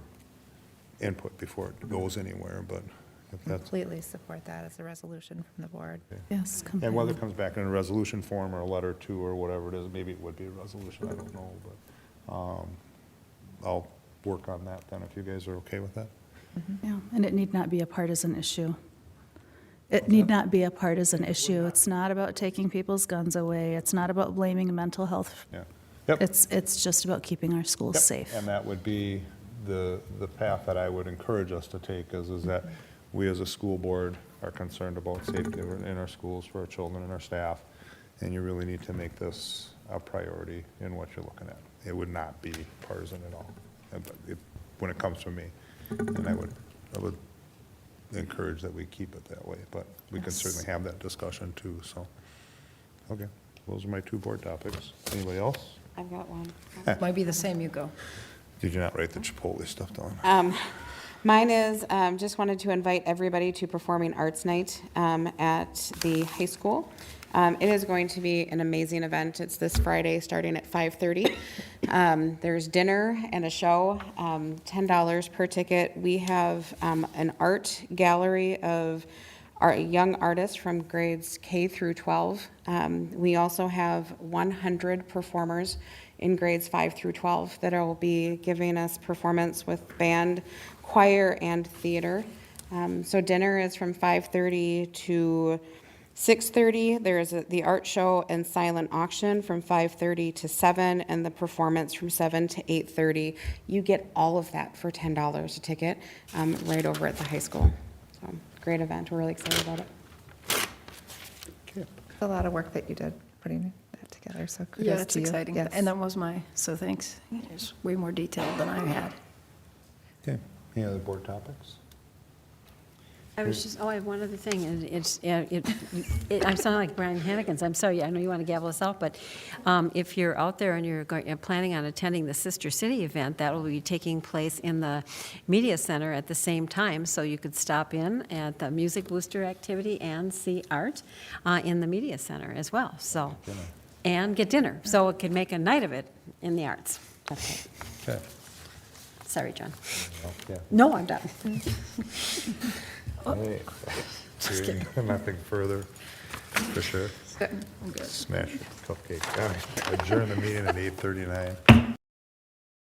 S1: input before it goes anywhere, but if that's.
S6: Completely support that as a resolution from the board.
S3: Yes,
S1: And whether it comes back in a resolution form or a letter to or whatever it is, maybe it would be a resolution, I don't know, but I'll work on that then if you guys are okay with that.
S3: Yeah, and it need not be a partisan issue. It need not be a partisan issue. It's not about taking people's guns away. It's not about blaming mental health.
S1: Yeah. Yep.
S3: It's just about keeping our schools
S1: Yep.
S3: safe.
S1: And that would be the path that I would encourage us to take is that we as a school board are concerned about safety in our schools for our children and our staff, and you really need to make this a priority in what you're looking at. It would not be partisan at all, but when it comes from me, and I would encourage that we keep it that way, but we can certainly have that discussion too, so. Okay, those are my 2 board topics. Anybody else?
S7: I've got one.
S5: Might be the same, you go.
S1: Did you not write the Chipotle stuff down?
S7: Mine is, just wanted to invite everybody to Performing Arts Night at the high school. It is going to be an amazing event. It's this Friday, starting at 5:30. There's dinner and a show, $10 per ticket. We have an art gallery of our young artists from grades K through 12. We also have 100 performers in grades 5 through 12 that will be giving us performance with band, choir, and theater. So dinner is from 5:30 to 6:30. There's the art show and silent auction from 5:30 to 7, and the performance from 7 to 8:30. You get all of that for $10 a ticket right over at the high school. So great event. We're really excited about it.
S6: It's a lot of work that you did putting that together, so kudos
S5: Yeah, it's
S6: to you.
S5: exciting.
S6: Yes.
S5: And that was so thanks. It's way more detailed than I had.
S1: Okay, any other board topics?
S4: I was just, I have one other thing, and I'm sounding like Brian Hannekins, I'm sorry, I know you want to gavel us out, but if you're out there and you're planning on attending the Sister City event, that will be taking place in the Media Center at the same time, so you could stop in at the Music Booster activity and see art in the Media Center as well, so. And get dinner, so it could make a night of it in the arts. Okay.
S1: Okay.
S4: Sorry, John.
S1: Yeah.
S4: No, I'm done.
S1: Hey, hearing nothing further, for sure. Smash the cupcake. All right, adjourn the meeting at 8:39.